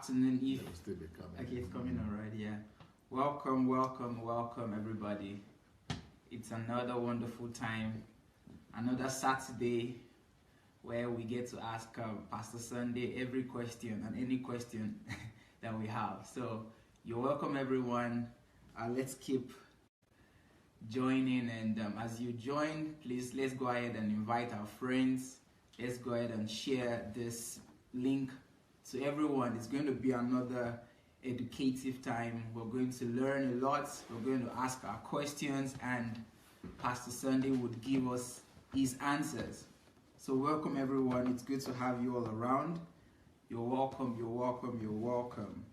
afternoon. If It will still be coming. okay, it's coming already. Yeah. Welcome, welcome, welcome, everybody. It's another wonderful time, another Saturday where we get to ask Pastor Sandey every question and any question that we have. So you're welcome, everyone. Let's keep joining, and as you join, please let's go ahead and invite our friends. Let's go ahead and share this link to everyone. It's going to be another educative time. We're going to learn a lot. We're going to ask our questions, and Pastor Sandey would give us his answers. So welcome, everyone. It's good to have you all around. You're welcome, you're welcome, you're welcome.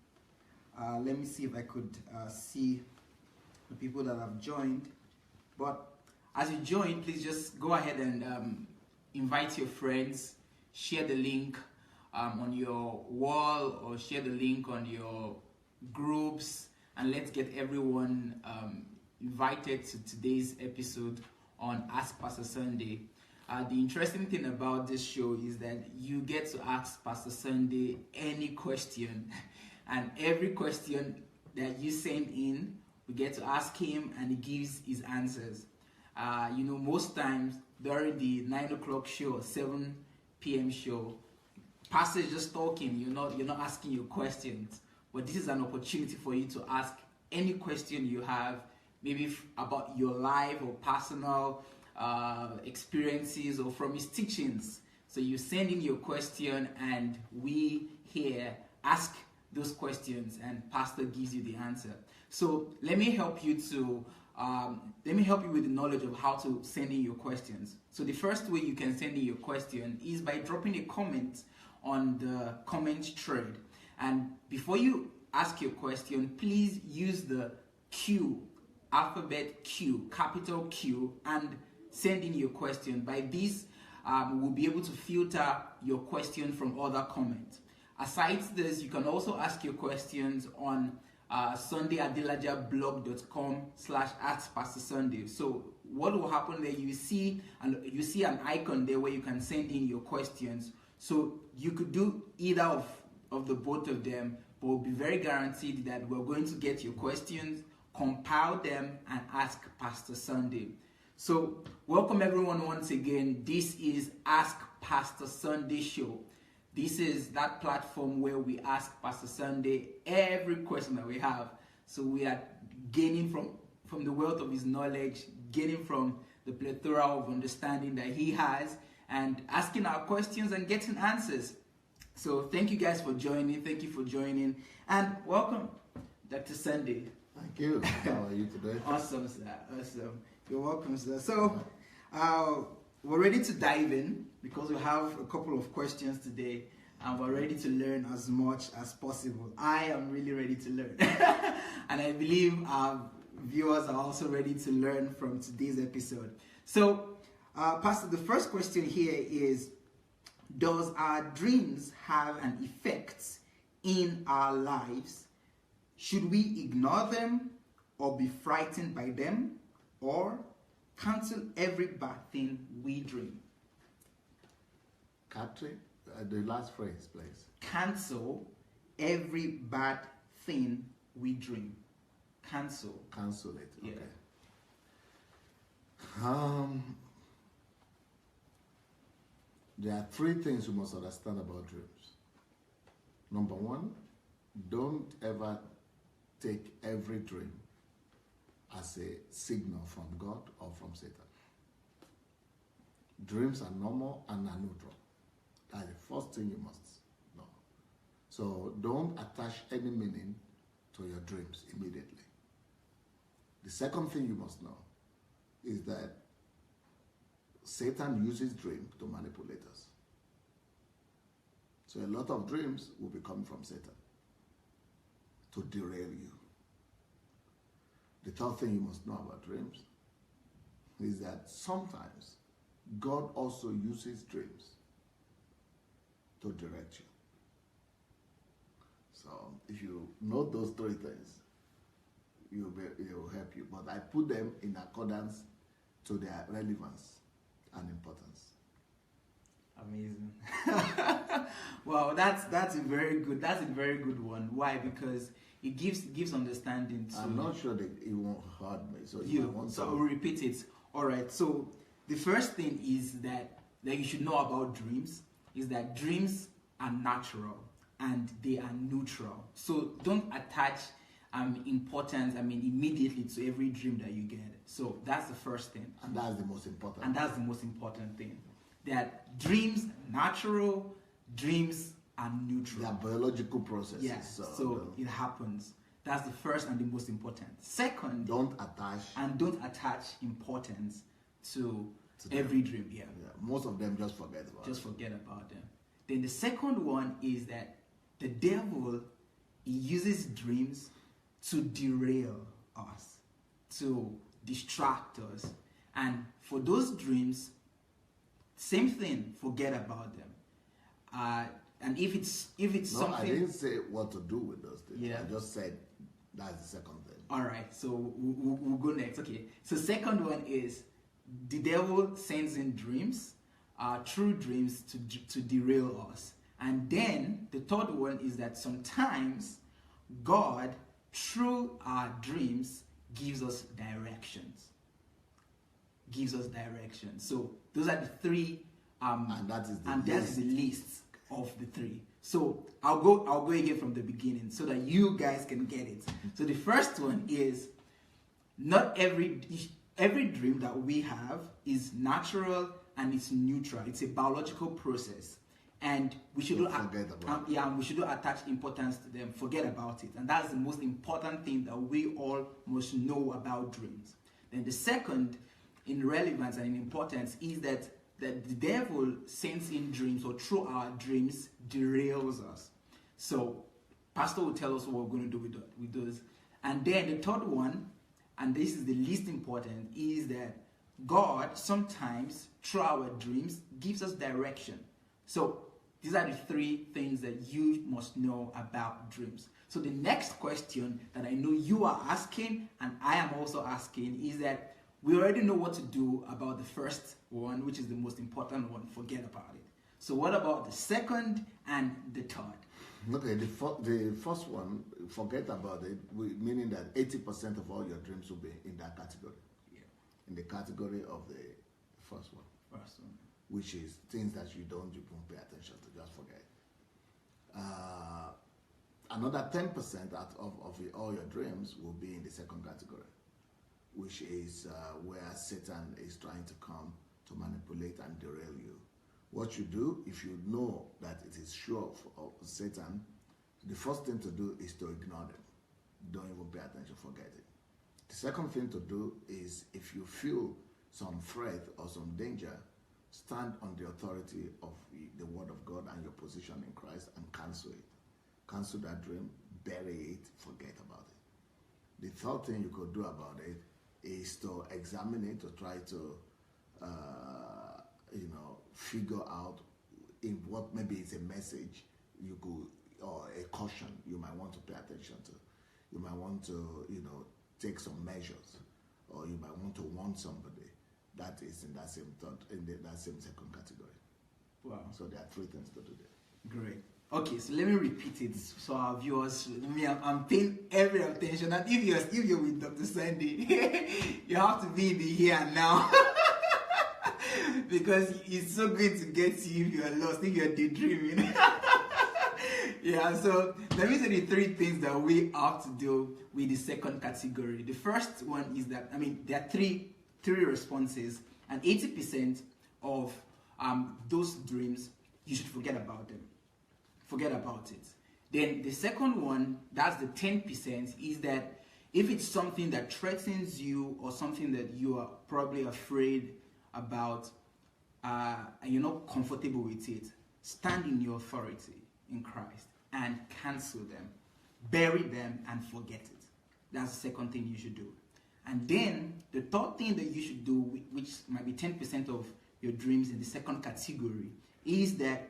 Let me see if I could see the people that have joined. But as you join, please just go ahead and invite your friends, share the link on your wall, or share the link on your groups, and let's get everyone invited to today's episode on Ask Pastor Sandey. The interesting thing about this show is that you get to ask Pastor Sandey any question, and every question that you send in, we get to ask him, and he gives his answers. Most times during the 9 o'clock show, 7 p.m. show, Pastor is just talking. You're not asking your questions, but this is an opportunity for you to ask any question you have, maybe about your life or personal experiences or from his teachings. So you send in your question, and we here ask those questions, and Pastor gives you the answer. So let me help you with the knowledge of how to send in your questions. So the first way you can send in your question is by dropping a comment on the comment thread. And before you ask your question, please use the Q, alphabet Q, capital Q, and send in your question. By this, we'll be able to filter your question from other comments. Aside this, you can also ask your questions on sundayadelajablog.com/askpastorsunday. So what will happen there? You see an icon there where you can send in your questions. So you could do either of the both of them, but we'll be very guaranteed that we're going to get your questions, compile them, and ask Pastor Sandey. So welcome everyone once again. This is Ask Pastor Sandey Show. This is that platform where we ask Pastor Sandey every question that we have. So we are gaining from the wealth of his knowledge, gaining from the plethora of understanding that he has, and asking our questions and getting answers. So thank you guys for joining. Thank you for joining. And welcome, Dr. Sandey. Thank you. How are you today? Awesome, sir. Awesome. You're welcome, sir. So we're ready to dive in because we have a couple of questions today, and we're ready to learn as much as possible. I am really ready to learn. And I believe our viewers are also ready to learn from today's episode. So, Pastor, the first question here is, does our dreams have an effect in our lives? Should we ignore them or be frightened by them, or cancel every bad thing we dream? Catherine, the last phrase, please. Cancel every bad thing we dream. Cancel. Cancel it. Okay. Yeah. There are 3 things you must understand about dreams. Number 1, don't ever take every dream as a signal from God or from Satan. Dreams are normal and are neutral. That's the first thing you must know. So don't attach any meaning to your dreams immediately. The second thing you must know is that Satan uses dreams to manipulate us. So a lot of dreams will be coming from Satan to derail you. The third thing you must know about dreams is that sometimes God also uses dreams to direct you. So if you know those 3 things, it will help you. But I put them in accordance to their relevance and importance. Amazing. Wow, that's a very good one. Why? Because it gives understanding to. I'm not sure that it won't hurt me. So So I'll repeat it. All right. So the first thing is that you should know about dreams is that dreams are natural and they are neutral. So don't attach importance, immediately to every dream that you get. So that's the first thing. And that's the most important. And that's the most important thing. That dreams are natural, dreams are neutral. They are biological processes. Yes. So it happens. That's the first and the most important. Second, don't attach importance to every dream. Yeah. Most of them just forget about them. Then the second one is that the devil uses dreams to derail us, to distract us. And for those dreams, same thing, forget about them. And if it's something... I didn't say what to do with those things. Yeah. I just said that's the second thing. All right, so we'll go next. Okay, so second one is the devil sends in dreams, true dreams to derail us. And then the third one is that sometimes God, through our dreams, gives us directions. So those are the three, and that is the list of the three. So I'll go again from the beginning so that you guys can get it. So the first one is not every dream that we have is natural and it's neutral. It's a biological process. And we should not attach importance to them. Forget about it. And that's the most important thing that we all must know about dreams. Then the second, in relevance and in importance, is that the devil sends in dreams, or through our dreams derails us. So pastor will tell us what we're going to do with those. And then the third one, and this is the least important, is that God sometimes through our dreams gives us direction. So these are the three things that you must know about dreams. So the next question that I know you are asking and I am also asking is that we already know what to do about the first one, which is the most important one. Forget about it. So what about the second and the third? Okay, the first one, forget about it, meaning that 80% of all your dreams will be in that category. Yeah. In the category of the first one. Which is things that you don't pay attention to, just forget. Another 10% out of all your dreams will be in the second category, which is where Satan is trying to come to manipulate and derail you. What you do, if you know that it is sure of Satan, the first thing to do is to ignore them. Don't even pay attention, forget it. The second thing to do is, if you feel some threat or some danger, stand on the authority of the Word of God and your position in Christ and cancel it. Cancel that dream, bury it, forget about it. The third thing you could do about it is to examine it, to try to, figure out in what maybe it's a message you could, or a caution you might want to pay attention to. You might want to, take some measures, or you might want to warn somebody. That is in that same that same second category. Wow. So there are three things to do there. Great. Okay, so let me repeat it so our viewers. I'm paying every attention. And if you're with Dr. Sandey, you have to be in the here and now. Because it's so good to get to you if you are lost, if you are daydreaming. Yeah, so let me say the three things that we have to do with the second category. The first one is that, there are three responses, and 80% of those dreams, you should forget about them. Forget about it. Then the second one, that's the 10%, is that if it's something that threatens you or something that you are probably afraid about and you're not comfortable with it, stand in your authority in Christ and cancel them, bury them and forget it. That's the second thing you should do. And then the third thing that you should do, which might be 10% of your dreams in the second category, is that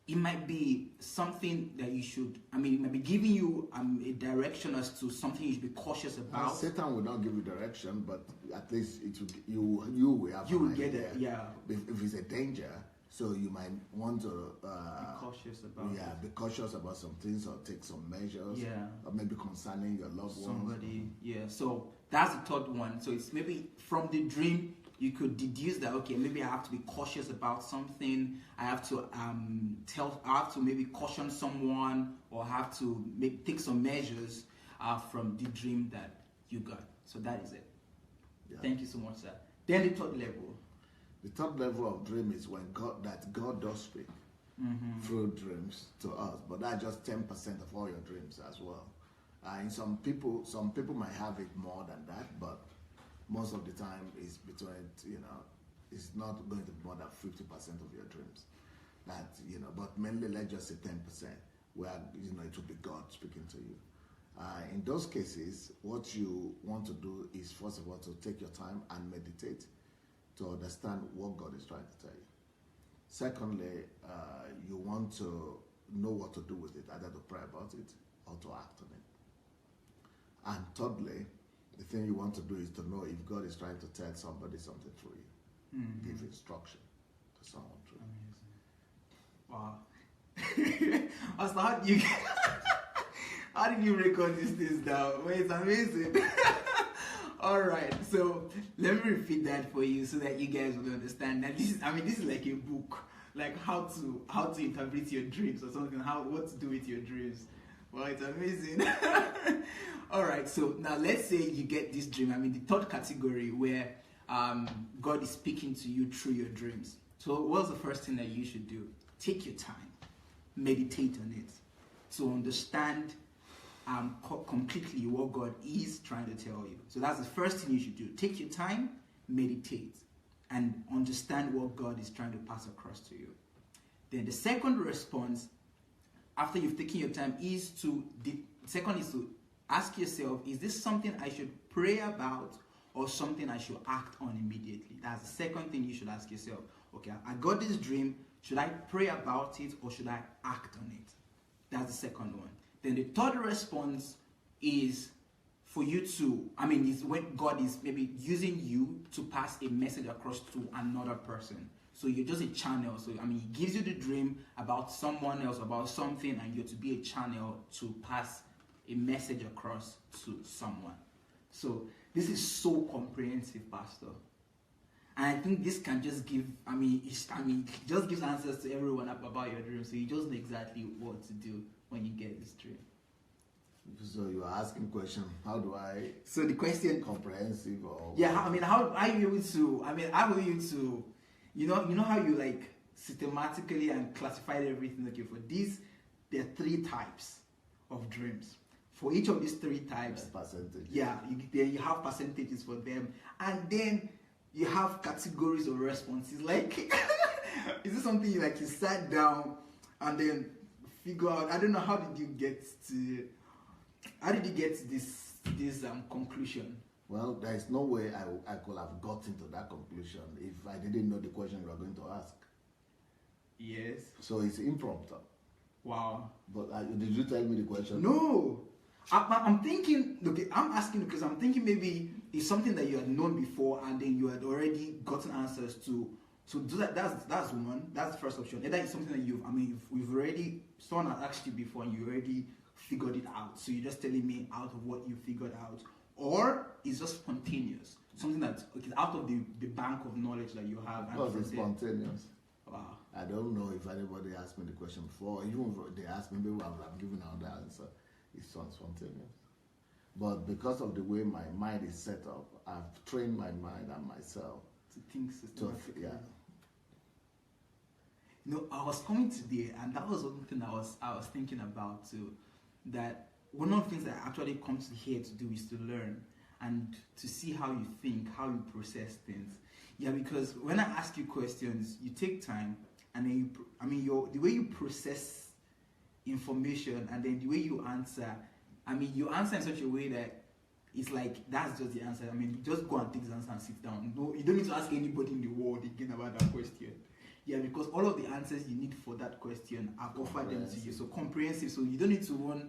it might be something that you should, it might be giving you a direction as to something you should be cautious about. Satan will not give you direction, but at least it will, you will have. You will get it, yeah. If it's a danger, So you might want to be cautious about be cautious about some things or take some measures. Yeah. Or maybe concerning your loved ones. Somebody, yeah. So that's the third one. So it's maybe from the dream you could deduce that, okay, maybe I have to be cautious about something. I have to maybe caution someone, or have to take some measures from the dream that you got. So that is it. Yeah. Thank you so much, sir. Then the third level. The third level of dream is when God does speak through dreams to us, but that's just 10% of all your dreams as well. And some people might have it more than that, but most of the time it's between, it's not going to be more than 50% of your dreams. That, but mainly let's just say 10%, where, it will be God speaking to you. In those cases, what you want to do is, first of all, to take your time and meditate to understand what God is trying to tell you. Secondly, you want to know what to do with it, either to pray about it or to act on it. And thirdly, the thing you want to do is to know if God is trying to tell somebody something through you. Give instruction to someone through you. Wow. How did you record these things down? Well, it's amazing. All right, so let me repeat that for you so that you guys will understand that this is like a book, like how to interpret your dreams or something, what to do with your dreams. Well, it's amazing. All right, so now let's say you get this dream. The third category where God is speaking to you through your dreams. So what's the first thing that you should do? Take your time, meditate on it to understand completely what God is trying to tell you. So that's the first thing you should do. Take your time, meditate, and understand what God is trying to pass across to you. Then the second response, after you've taken your time, is to ask yourself, is this something I should pray about or something I should act on immediately? That's the second thing you should ask yourself. Okay, I got this dream. Should I pray about it or should I act on it? That's the second one. Then the third response is for you to, is when God is maybe using you to pass a message across to another person. So you're just a channel. So, He gives you the dream about someone else, about something, and you're to be a channel to pass a message across to someone. So this is so comprehensive, Pastor. And I think this can just give, it just gives answers to everyone about your dream. So you just know exactly what to do when you get this dream. So you are asking question, how do I? So the question, comprehensive or? Yeah, how are you able to? How will you to? You know how you like systematically and classified everything. Okay, for these, there are 3 types of dreams. For each of these 3 types, percentage. Yeah, you have percentages for them, and then you have categories of responses. Like, is this something you sat down and then figure out? I don't know, how did you get to this conclusion? Well, there is no way I could have gotten to that conclusion if I didn't know the question you were going to ask. Yes. So it's impromptu. Wow. But did you tell me the question? No. I'm thinking, okay, I'm asking because I'm thinking maybe it's something that you had known before and then you had already gotten answers to. So do that. That's one. That's the first option. Either it's something that we've already, someone had asked you before and you already figured it out. So you're just telling me out of what you figured out. Or it's just spontaneous. Something that's out of the bank of knowledge that you have. Well, it's spontaneous. Wow. I don't know if anybody asked me the question before. Even if they asked me, maybe I would have given out the answer. It's spontaneous. But because of the way my mind is set up, I've trained my mind and myself to think systematically. Yeah. I was coming today, and that was one thing I was thinking about too. That one of the things that actually comes here to do is to learn and to see how you think, how you process things. Yeah, because when I ask you questions, you take time, and then the way you process information and then the way you answer, you answer in such a way that it's like that's just the answer. Just go and take this answer and sit down. No, you don't need to ask anybody in the world again about that question. Yeah, because all of the answers you need for that question, I've offered them to you. So comprehensive. So you don't need to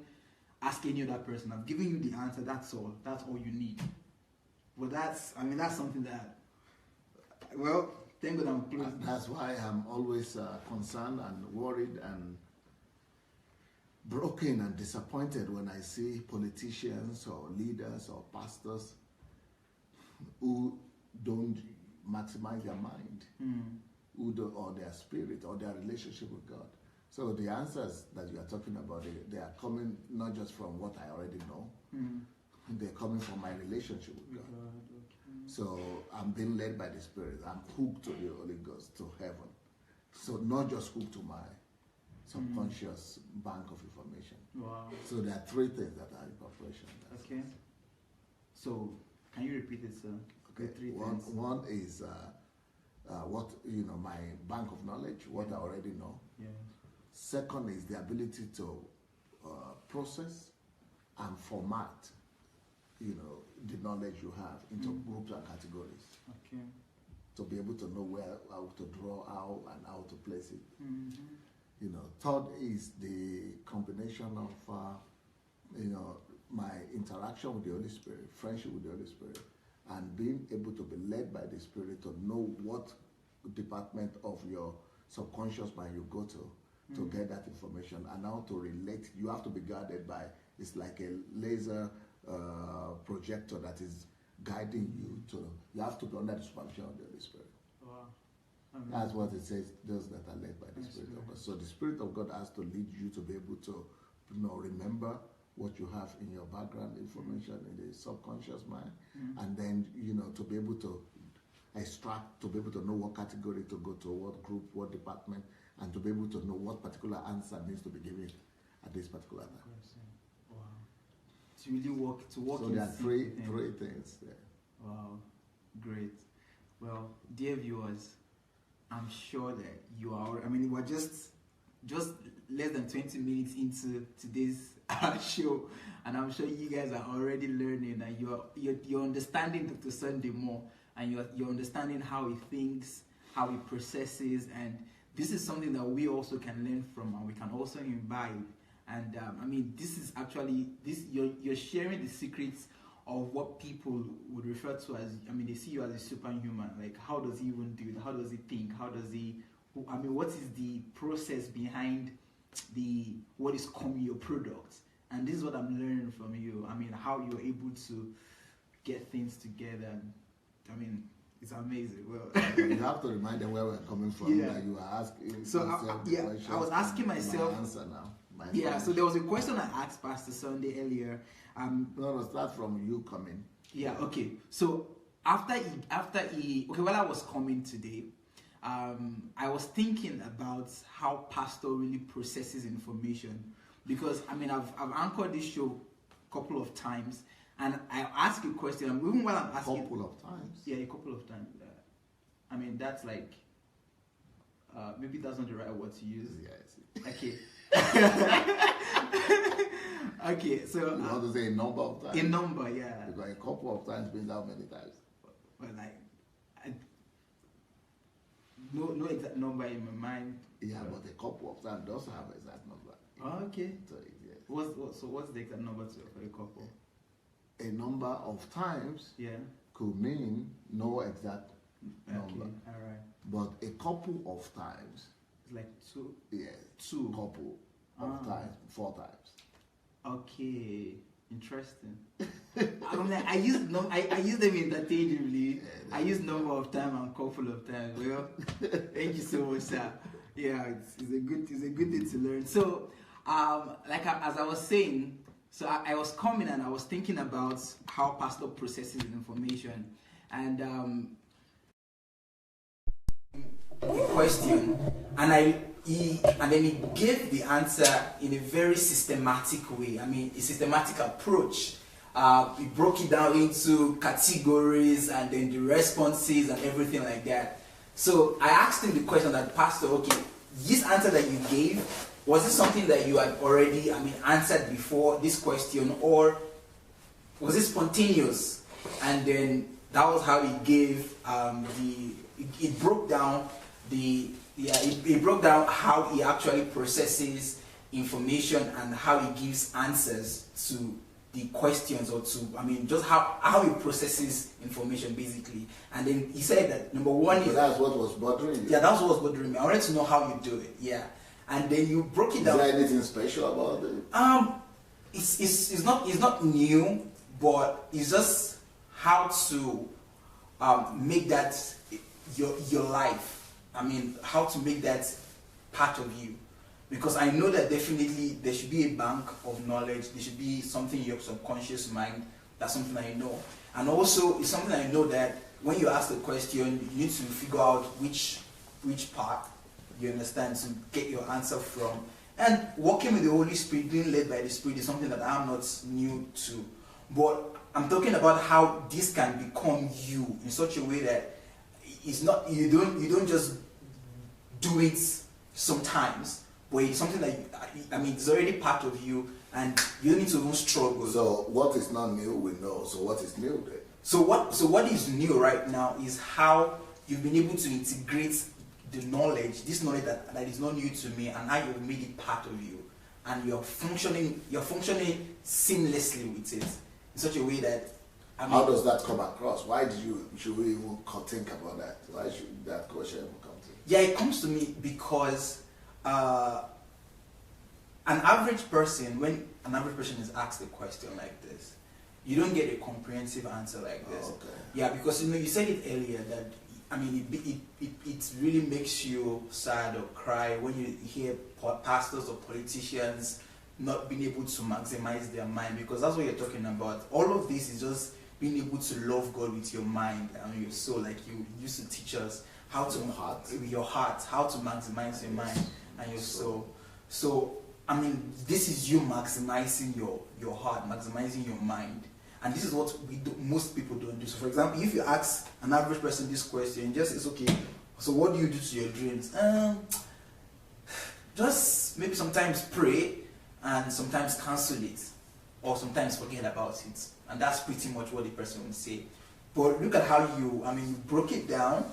ask any other person. I've given you the answer. That's all. That's all you need. But that's something that, well, Thank God I'm close. That's why I'm always concerned and worried and broken and disappointed when I see politicians or leaders or pastors who don't maximize their mind, or their spirit or their relationship with God. So the answers that you are talking about, they are coming not just from what I already know, they're coming from my relationship with God. Okay. So I'm being led by the Spirit. I'm hooked to the Holy Ghost, to heaven. So not just hooked to my subconscious bank of information. Wow. So there are three things that are in operation. Okay. So can you repeat it, sir? Okay. One is what, my bank of knowledge, what I already know. Yeah. Second is the ability to process and format, the knowledge you have into groups and categories. Okay. To be able to know how to draw out and how to place it. Third is the combination of, my interaction with the Holy Spirit, friendship with the Holy Spirit, and being able to be led by the Spirit to know what department of your subconscious mind you go to get that information, and how to relate. You have to be guided by, it's like a laser projector that is guiding you you have to be under the supervision of the Holy Spirit. Wow. That's what it says, those that are led by the Spirit of God. So the Spirit of God has to lead you to be able to remember what you have in your background information in the subconscious mind, and then to be able to extract, to be able to know what category to go to, what group, what department, and to be able to know what particular answer needs to be given at this particular time. Wow. To really work so there are three things there. Wow, great. Well, dear viewers, I'm sure that you are, we're just less than 20 minutes into today's show, and I'm sure you guys are already learning, and you're understanding Dr. Sandey more, and you're understanding how he thinks, how he processes, and this is something that we also can learn from, and we can also imbibe. And this is actually you're sharing the secrets of what people would refer to as, they see you as a superhuman. Like, how does he even do it? How does he think? How does he? What is the process behind what is coming your product? And this is what I'm learning from you. How you're able to get things together. It's amazing. Well, you have to remind them where we're coming from. Yeah. That you are asking. So I was asking myself. My answer now. So there was a question I asked Pastor Sandey earlier. No, start from you coming. Yeah. Okay. So after he while I was coming today, I was thinking about how Pastor really processes information, because I've anchored this show a couple of times. And I ask a question, even while I'm asking... A couple of times? Yeah, a couple of times. That's like... maybe that's not the right word to use. Yes. Okay. Okay, so... You want to say a number of times? A number, yeah. Because a couple of times means how many times? Well, no exact number in my mind. Yeah, but a couple of times does have an exact number. Oh, okay. So, yes. What's the exact number for a couple? A number of times could mean no exact number. Okay, all right. But a couple of times. It's like two. Yes, two. Couple of times, 4 times. Okay, interesting. I use them interchangeably. Yeah, I use number of time and couple of times. Well, thank you so much, sir. Yeah, it's a good thing to learn. So, as I was saying. So I was coming and I was thinking about how Pastor processes information, and question, and then he gave the answer in a very systematic way. A systematic approach. He broke it down into categories and then the responses and everything like that. So I asked him the question that, Pastor, okay, this answer that you gave, was it something that you had already, answered before this question, or was it spontaneous? And then that was how he gave it broke down it broke down how he actually processes information and how he gives answers to the questions, or to, I mean, just how he processes information basically. And then he said that number one is, that's what was bothering you. Yeah, that's what was bothering me. I wanted to know how you do it. Yeah, and then you broke it down. Is there anything special about it? It's not new, but it's just how to make that your life. I mean, how to make that part of you. Because I know that definitely there should be a bank of knowledge. There should be something in your subconscious mind. That's something I know. And also, it's something I know that when you ask the question, you need to figure out which part you understand to get your answer from. And working with the Holy Spirit, being led by the Spirit, is something that I'm not new to. But I'm talking about how this can become you in such a way that it's not, you don't just do it sometimes, but it's something that it's already part of you, and you don't need to even struggle. So what is not new, we know. So what is new then? So what is new right now is how you've been able to integrate the knowledge, this knowledge that is not new to me, and how you've made it part of you, and you're functioning seamlessly with it in such a way that. How does that come across? Why should we even think about that? Why should that question come to? Yeah, it comes to me because an average person, when an average person is asked a question like this, you don't get a comprehensive answer like this. Oh, okay. Yeah, because you said it earlier that it really makes you sad or cry when you hear pastors or politicians not being able to maximize their mind, because that's what you're talking about. All of this is just being able to love God with your mind and your soul, like you used to teach us how to your heart, how to maximize your mind and your soul. So this is you maximizing your heart, maximizing your mind, and this is what most people don't do. So, for example, if you ask an average person this question, just it's okay. So, what do you do to your dreams? Just maybe sometimes pray, and sometimes cancel it, or sometimes forget about it, and that's pretty much what the person would say. But look at how you broke it down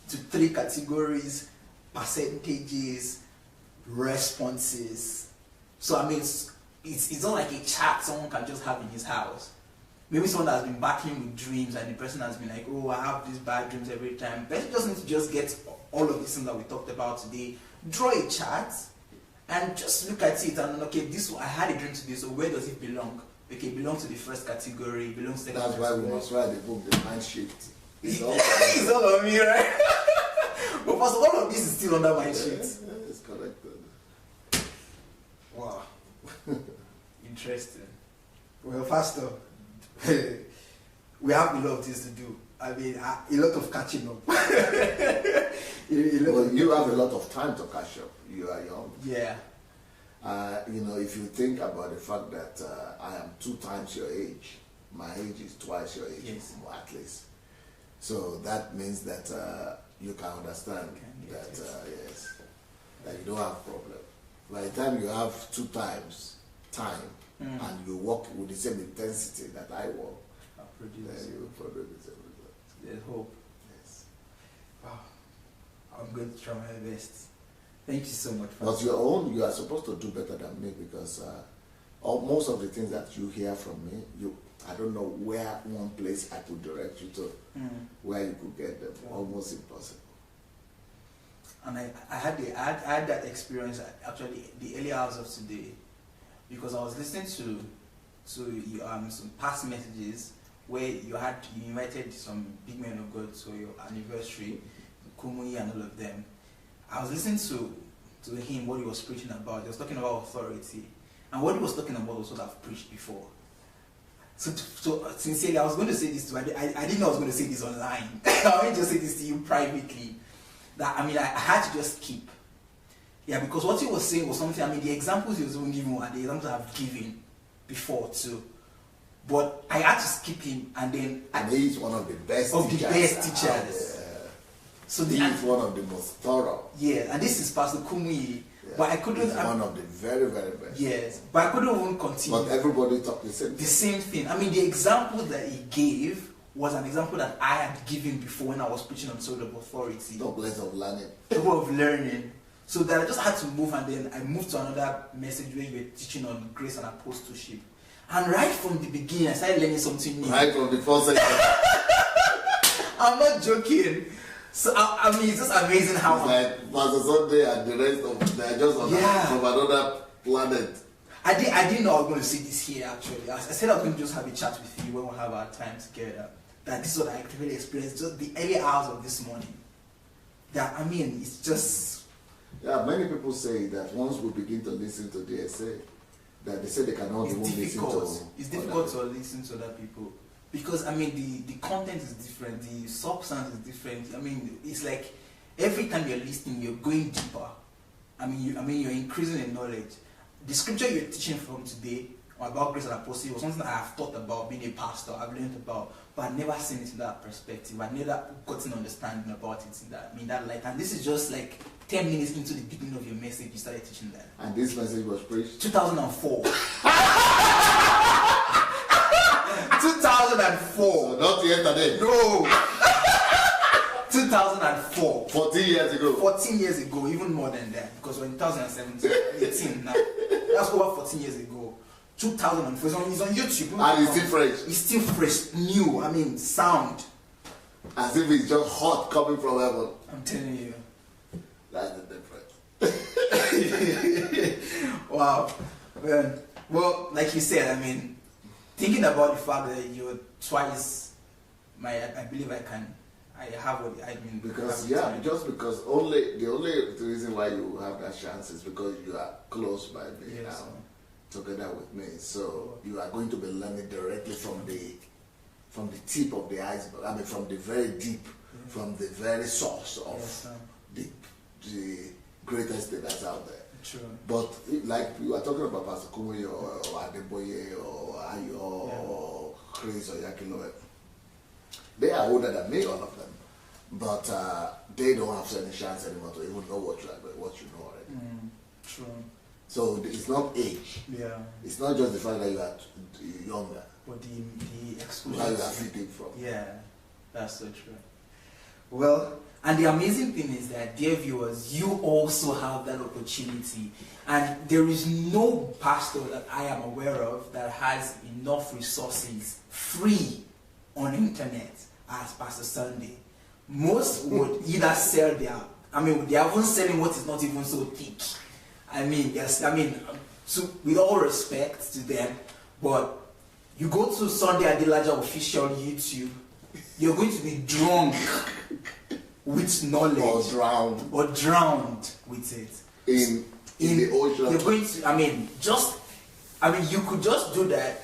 to 3 categories: percentages, responses. So it's not like a chat someone can just have in his house. Maybe someone that has been battling with dreams, and the person has been like, oh, I have these bad dreams every time. The person just needs to just get all of these things that we talked about today, draw a chart, and just look at it and, okay, I had a dream today, so where does it belong? Okay, it belongs to the first category, it belongs to the second category. That's why we must write the book, The Mind Shift. It's all on me, right? But first, all of this is still under my sheet. Yeah, it's corrected. Wow. Interesting. Well, Pastor, we have a lot of things to do. A lot of catching up. You have a lot of time to catch up. You are young. Yeah. If you think about the fact that I am 2 times your age, my age is twice your age, yes, at least. So that means that you can understand that that you don't have problem. By the time you have 2 times time and you work with the same intensity that I work, then you will produce the same result. There's hope. Yes. Wow. I'm going to try my best. Thank you so much. But you are supposed to do better than me, because most of the things that you hear from me, I don't know where one place I could direct you to, where you could get them. Almost impossible. And I had that experience actually the early hours of today, because I was listening to some past messages where you invited some big men of God to your anniversary, Kumui and all of them. I was listening to him, what he was preaching about. He was talking about authority, and what he was talking about was what I've preached before. So sincerely, I was going to say this to you. I didn't know I was going to say this online. I wanted to say this to you privately. That I had to just keep. Yeah, because what he was saying was something. The examples he was even giving were the examples I've given before too. But I had to skip him, and then. And he's one of the best teachers. So he is one of the most thorough. Yeah, and this is Pastor Kumui. Yeah, but I couldn't. He's one of the very, very best. Yes, but I couldn't even continue. But everybody talked the same thing. The same thing. The example that he gave was an example that I had given before when I was preaching on Soul of Authority. Talk less of learning. Talk of learning. So that I just had to move, and then I moved to another message where you were teaching on grace and apostleship. And right from the beginning, I started learning something new. Right from the first second. I'm not joking. So I mean, it's just amazing how. It's like Pastor Sandey and the rest of them, they're just on from another planet. I didn't know I was going to say this here actually. I said I was going to just have a chat with you when we have our time together. That this is what I really experienced just the early hours of this morning. That I mean, it's just. Yeah, many people say that once we begin to listen to DSA, that they say they cannot even listen to. It's difficult to listen to other people because I mean the content is different, the substance is different. I mean, it's like every time you're listening, you're going deeper. I mean, you're increasing in knowledge. The scripture you're teaching from today about grace and apostasy was something I have thought about being a pastor. I've learned about, but I've never seen it in that perspective. I've never gotten understanding about it in that light. And this is just like 10 minutes into the beginning of your message, you started teaching that. And this message was preached 2004. 2004. So not yesterday. No. 2004. 14 years ago. 14 years ago, even more than that, because we're in 2017, 18 now. That's over 14 years ago. 2004. It's on YouTube. And it's still fresh. It's still fresh, new. I mean, sound. As if it's just hot coming from heaven. I'm telling you. That's the difference. Wow. Well, like you said, I mean, thinking about the fact that you're twice, I believe I have what I mean. Because just because the only reason why you have that chance is because you are close by me now, together with me. So you are going to be learning directly from the tip of the iceberg. I mean, from the very deep, from the very source of the greatest thing that's out there. True. But like you are talking about Pastor Kumuyi or Adeboye or Ayo or Chris or Yakilo, they are older than me, all of them. But they don't have any chance anymore to even know what you know already. True. So it's not age. Yeah. It's not just the fact that you are younger. But the exposure. Where you are feeding from. Yeah, that's so true. Well, and the amazing thing is that, dear viewers, you also have that opportunity. And there is no pastor that I am aware of that has enough resources free on internet as Pastor Sandey. Most would either sell they are even selling what is not even so thick. I mean, yes, with all respect to them, but you go to Sandey Adelaja official YouTube, you're going to be drunk with knowledge. Or drowned with it. In the ocean. You're going to, you could just do that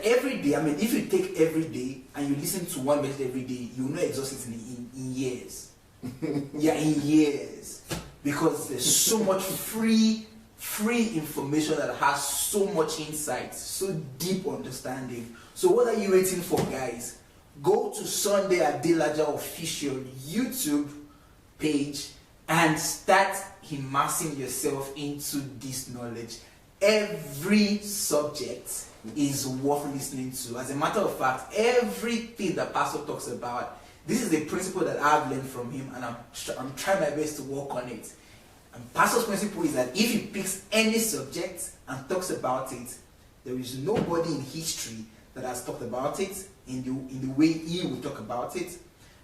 every day. I mean, if you take every day and you listen to one message every day, you will not exhaust it in years. Yeah, in years. Because there's so much free information that has so much insight, so deep understanding. So what are you waiting for, guys? Go to Sandey Adelaja official YouTube page and start immersing yourself into this knowledge. Every subject is worth listening to. As a matter of fact, everything that Pastor talks about, this is a principle that I've learned from him, and I'm trying my best to work on it. And Pastor's principle is that if he picks any subject and talks about it, there is nobody in history that has talked about it in the way he would talk about it,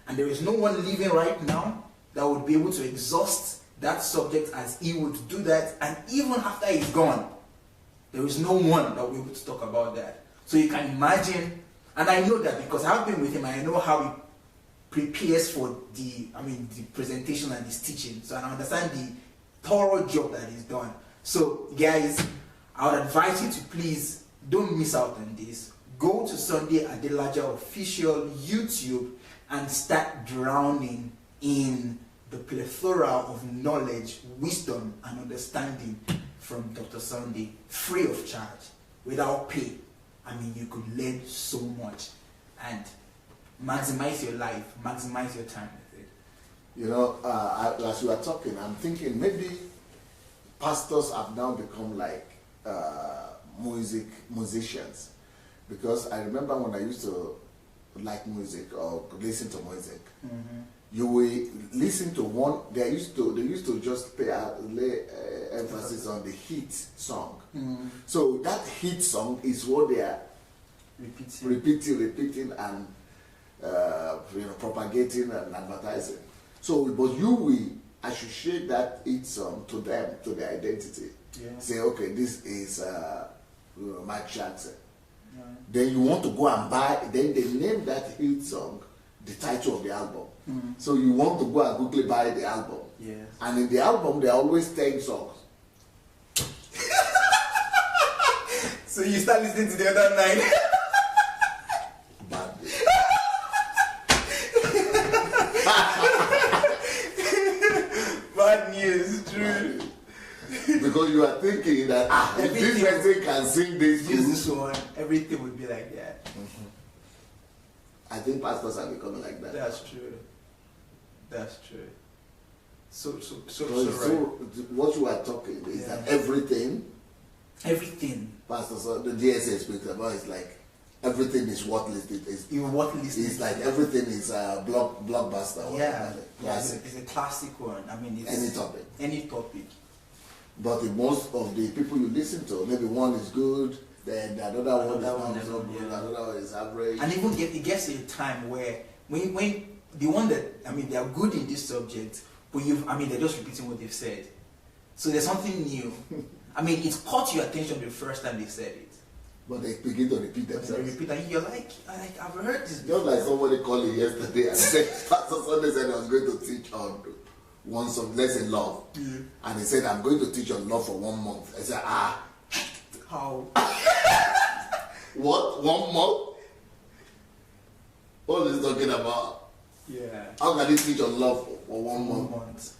and there is no one living right now that would be able to exhaust that subject as he would do that, and even after he's gone, there is no one that will be able to talk about that. So you can imagine, and I know that because I've been with him, I know how he prepares for the presentation and his teaching. So I understand the thorough job that he's done. So guys, I would advise you to please don't miss out on this. Go to Sandey Adelaja official YouTube and start drowning in the plethora of knowledge, wisdom, and understanding from Dr. Sandey, free of charge, without pay. I mean, you could learn so much and maximize your life, maximize your time with it. You know, as we are talking, I'm thinking maybe pastors have now become like musicians. Because I remember when I used to like music or listen to music, you will listen to one. They used to just lay emphasis on the hit song. So that hit song is what they are repeating and propagating and advertising. So, but you will associate that hit song to them, to their identity. Yeah. Say, okay, this is Mike Jackson. Yeah. Then you want to go and buy. Then they name that hit song the title of the album. So you want to go and quickly buy the album. Yes. And in the album, there are always 10 songs. So you start listening to the other 9. Bad. Bad news, true. Because you are thinking that if this person can sing this one, everything would be like that. I think pastors are becoming like that. That's true. That's true. So what you are talking is that everything, Pastor, the DSA speaks about is like everything is what listed. It's like everything is a blockbuster. Yeah, it's a classic one. I mean, it's any topic. But most of the people you listen to, maybe one is good, then the other one is not so good, another one is average. And even it gets to a time where when the one that, they are good in this subject, but they're just repeating what they've said. So there's something new. It caught your attention the first time they said it. But they begin to repeat themselves. They repeat, and you're like, I've heard this before. Just like somebody called me yesterday and said, Pastor Sunday said I was going to teach on one some lesson love. And he said, I'm going to teach on love for 1 month. I said, how? What? 1 month? What is he talking about? Yeah. How can he teach on love for 1 month?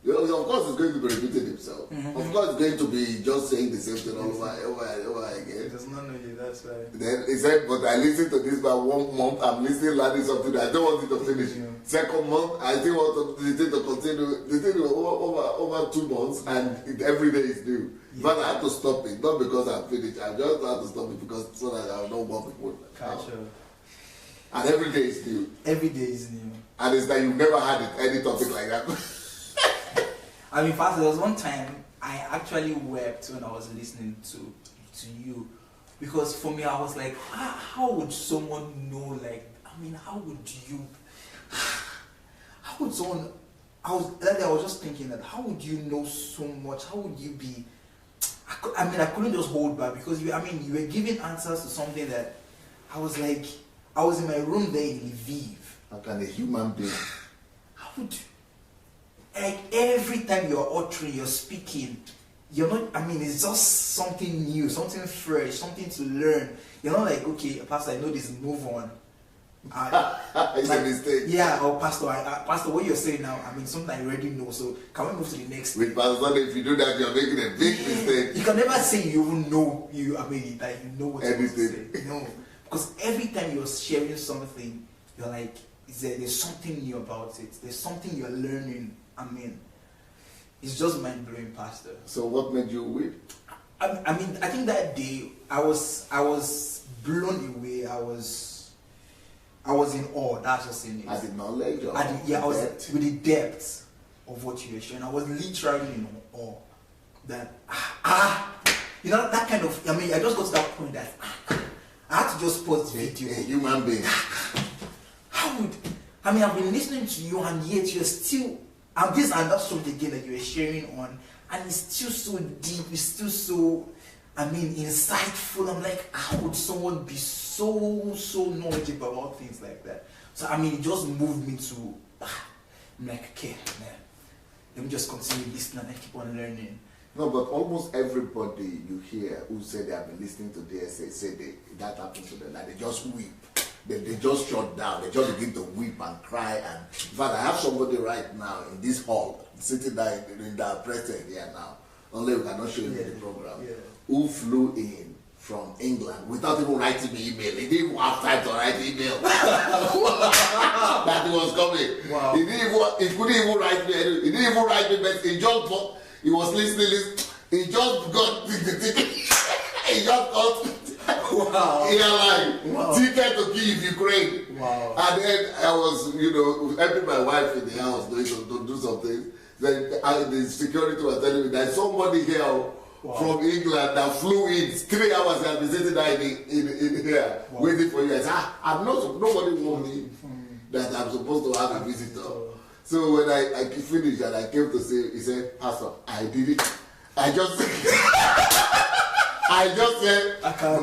Of course, he's going to be repeating himself. Of course, he's going to be just saying the same thing over again. He does not know you, that's right. Then he said, but I listened to this by 1 month. I'm listening, learning something. I don't want it to finish. Second month, I still want the thing to continue. The thing over 2 months, and every day is new. But I have to stop it, not because I'm finished. I just have to stop it because so that I don't want people. Gotcha. And every day is new. Every day is new. And it's like you've never had any topic like that. Pastor, there was one time I actually wept when I was listening to you, because for me I was like, how would someone know? How would someone? I was just thinking that how would you know so much? How would you be? I couldn't just hold back, because you were giving answers to something that I was like, I was in my room there in Lviv. How can a human being? How would? Like every time you're uttering, you're speaking, you're not, it's just something new, something fresh, something to learn. You're not like, okay, Pastor, I know this, move on. It's a mistake. Yeah, or Pastor, Pastor, what you're saying now, something I already know, so can we move to the next With Pastor Sandey, if you do that, you're making a big mistake. You can never say you even know, that you know what you're supposed to say. No, because every time you're sharing something, you're like, there's something new about it. There's something you're learning. It's just mind-blowing, Pastor. So what made you weep? I think that day I was blown away. I was in awe. That's just in it. At the knowledge of I was with the depth of what you were sharing. I was literally in awe. That that kind of. I just got to that point that I had to just pause the video. A human being. How would? I've been listening to you, and yet you're still. And this and that subject again that you were sharing on, and it's still so deep, it's still so, insightful. I'm like, how would someone be so knowledgeable about things like that? So it just moved me to, I'm like, okay, man, let me just continue listening and keep on learning. No, but almost everybody you hear who say they have been listening to DSA say that happens to them, like they just weep. They just shut down. They just begin to weep and cry. And in fact, I have somebody right now in this hall, sitting there in the president here now. Only we cannot show you the program. Yeah. Who flew in from England without even writing me email. He didn't even have time to write email. That he was coming. Wow. He couldn't even write me. He didn't even write me. But he was listening. He just got the ticket. He just got. Wow. Airline, ticket to Kyiv, Ukraine. Wow. And then I was, helping my wife in the house to do something. Then the security was telling me that somebody here from England that flew in 3 hours and been sitting there in here waiting for you. I said, I'm not, nobody warned me that I'm supposed to have a visitor. So when I finished and I came to say, he said, Pastor, I did it. I just said,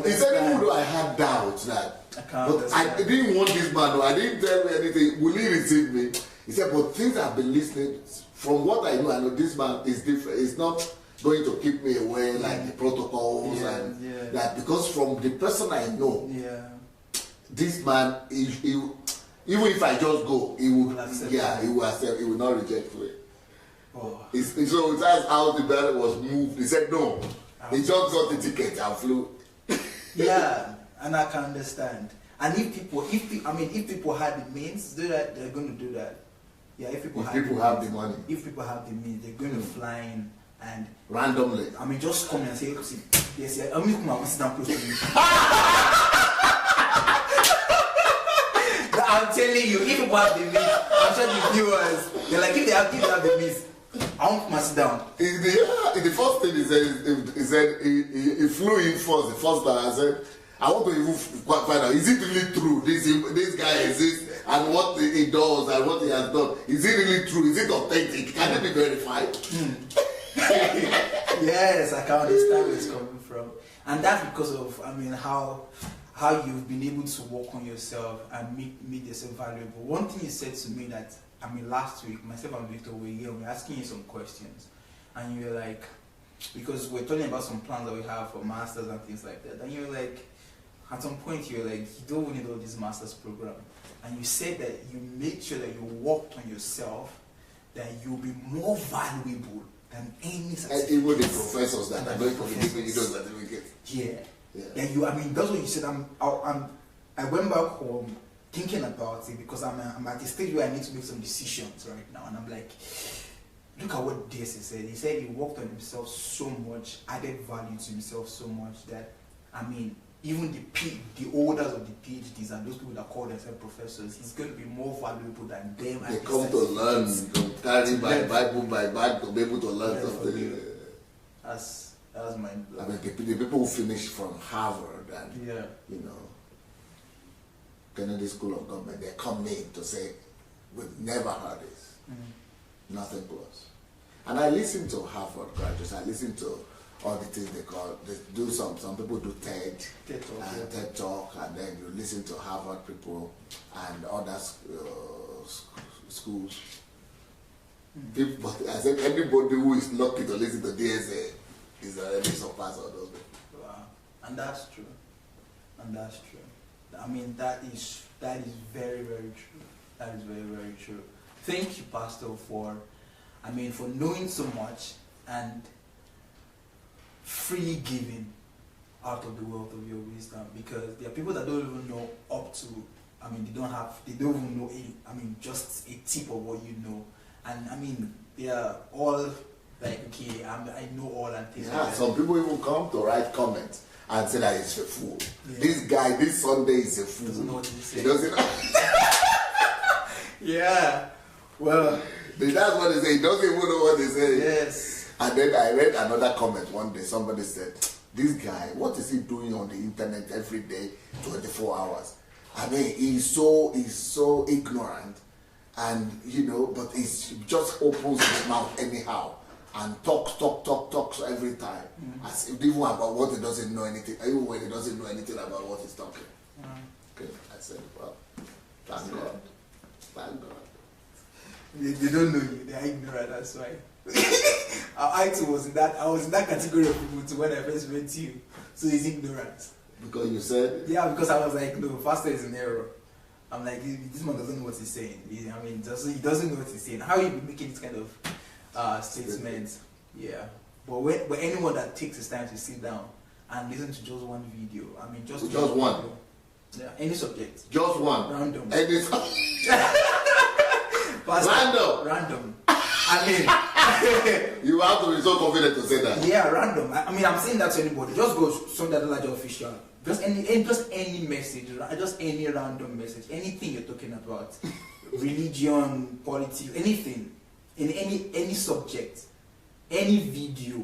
he said, even though I had doubts that, but I didn't want this man, though. I didn't tell me anything. Will he receive me? He said, but things I've been listening, from what I know this man is different. It's not going to keep me away like the protocols and that, because from the person I know, this man, he even if I just go, he will accept. He will accept. He will not reject me. So that's how the man was moved. He said no. He just got the ticket and flew. Yeah, and I can understand. And if people had the means to do that, they're going to do that. Yeah, if people have the money. If people have the means, they're going to fly in and randomly. Just come and say, yes, I'm going to come and sit down close to you. I'm telling you, if people have the means, I'm sure the viewers, they're like, if they have the means, I won't come and sit down. In the first thing he said he flew in first, the first time. I said, I want to even find out, is it really true? This guy exists and what he does and what he has done. Is it really true? Is it authentic? Can it be verified? Yes, I can understand where it's coming from. And that's because of, how you've been able to work on yourself and make yourself valuable. One thing you said to me that, last week, myself and Victor were here, we were asking you some questions. And you were like, because we're talking about some plans that we have for masters and things like that. And you were like, at some point you were like, you don't need all this master's program. And you said that you made sure that you worked on yourself, that you'll be more valuable than any certificate. Even the professors that are going to give you those certificates. Yeah. That you, that's what you said. I went back home thinking about it because I'm at the stage where I need to make some decisions right now. And I'm like, look at what Desi said. He said he worked on himself so much, added value to himself so much that, even the holders of the PhDs and those people that call themselves professors, he's going to be more valuable than them. They come to learn, to carry by Bible by bag to be able to learn something. That's my. The people who finish from Harvard and Kennedy School of Government, they come in to say, we've never heard this. Nothing close. And I listen to Harvard graduates. I listen to all the things they do some people do TED Talk, and then you listen to Harvard people and other schools. But I said anybody who is lucky to listen to DSA is already surpassed all those people. Wow. And that's true. That is very, very true. That is very, very true. Thank you, Pastor, for knowing so much and freely giving out of the wealth of your wisdom, because there are people that don't even know up to, they don't even know just a tip of what you know. And they are all like, okay, I know all and things like that. Some people even come to write comments and say that he's a fool. This guy, this Sunday is a fool. Doesn't know what he's saying. He doesn't know. Yeah. Well, that's what they say. He doesn't even know what they say. Yes. And then I read another comment one day. Somebody said, this guy, what is he doing on the internet every day, 24 hours? He's so ignorant, and but he just opens his mouth anyhow and talks every time, as if even about what he doesn't know anything, even when he doesn't know anything about what he's talking. Okay, I said, well, thank God. They don't know you. They are ignorant. That's why. I too was in that category of people too when I first met you. So he's ignorant. Because you said? Yeah, because I was like, no, Pastor is in error. I'm like, this man doesn't know what he's saying. He doesn't know what he's saying. How are you making this kind of statements? Yeah. But when anyone that takes his time to sit down and listen to just one video, just one. Video, yeah, any subject. Just one. Random. Any Random. You have to be so confident to say that. Yeah, random. I'm saying that to anybody. Just go Sandey Adelaja official. just any message, just any random message, anything you're talking about, religion, politics, anything, in any subject, any video.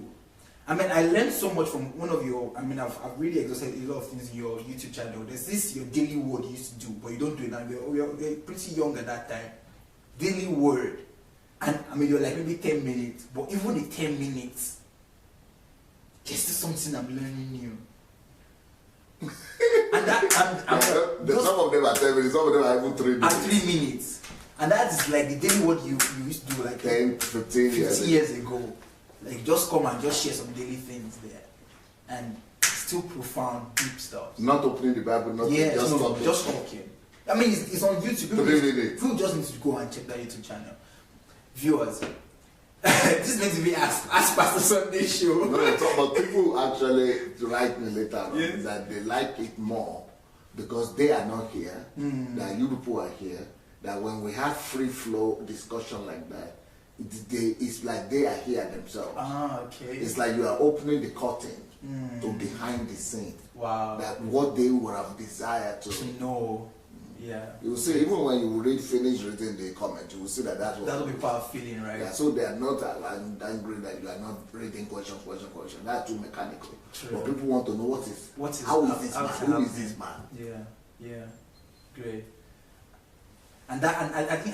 I mean, I learned so much from one of your. I mean, I've really exhausted a lot of things in your YouTube channel. There's this your daily word you used to do, but you don't do it now. You're pretty young at that time. Daily word, and I mean, you're like maybe 10 minutes, but even the 10 minutes, there's still something I'm learning new. And some of them are 10 minutes, some of them are even 3 minutes. At 3 minutes, and that is like the daily word you used to do like 10, 15 years ago. Like, just come and just share some daily things there. And still profound, deep stuff. Not opening the Bible, not just talking. I mean, it's on YouTube. People just need to go and check that YouTube channel. Viewers, this is meant to be Ask Pastor Sunday show. No, but people actually write me later on that they like it more because they are not here, that you people are here, that when we have free flow discussion like that, it's like they are here themselves. Ah, okay. It's like you are opening the curtain to behind the scene. Wow. That what they would have desired to know. Yeah. You will see, even when you finish reading the comment, you will see that that's what that'll be part of feeling, right? Yeah, so they are not angry that you are not reading question. That's too mechanical. True. But people want to know how is this man? Who is this man? Yeah. Great. And I think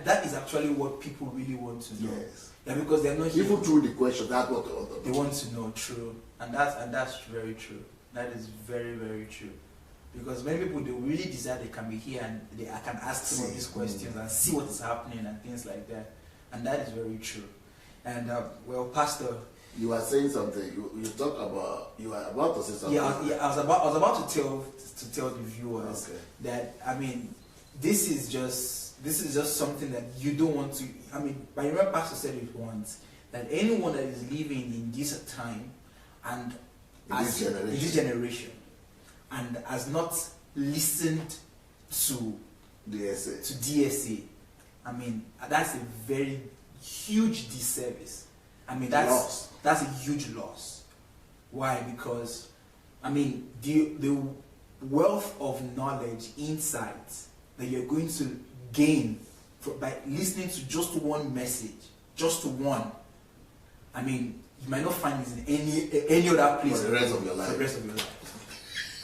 that is actually what people really want to know. Yes. Yeah, because they're not here. Even through the question, that's what they want to know. True. And that's very true. That is very, very true. Because many people, they really desire they can be here and I can ask some of these questions and see what is happening and things like that. And that is very true. And well, Pastor, you are saying something. You talk about. You are about to say something. Yeah. I was about to tell the viewers that, I mean, this is just something that you don't want to. I mean, I remember Pastor said it once that anyone that is living in this time and in this generation and has not listened to DSA, I mean, that's a very huge disservice. I mean, that's a huge loss. Why? Because, I mean, the wealth of knowledge, insights that you're going to gain by listening to just one message, just one. I mean, you might not find it in any other place for the rest of your life.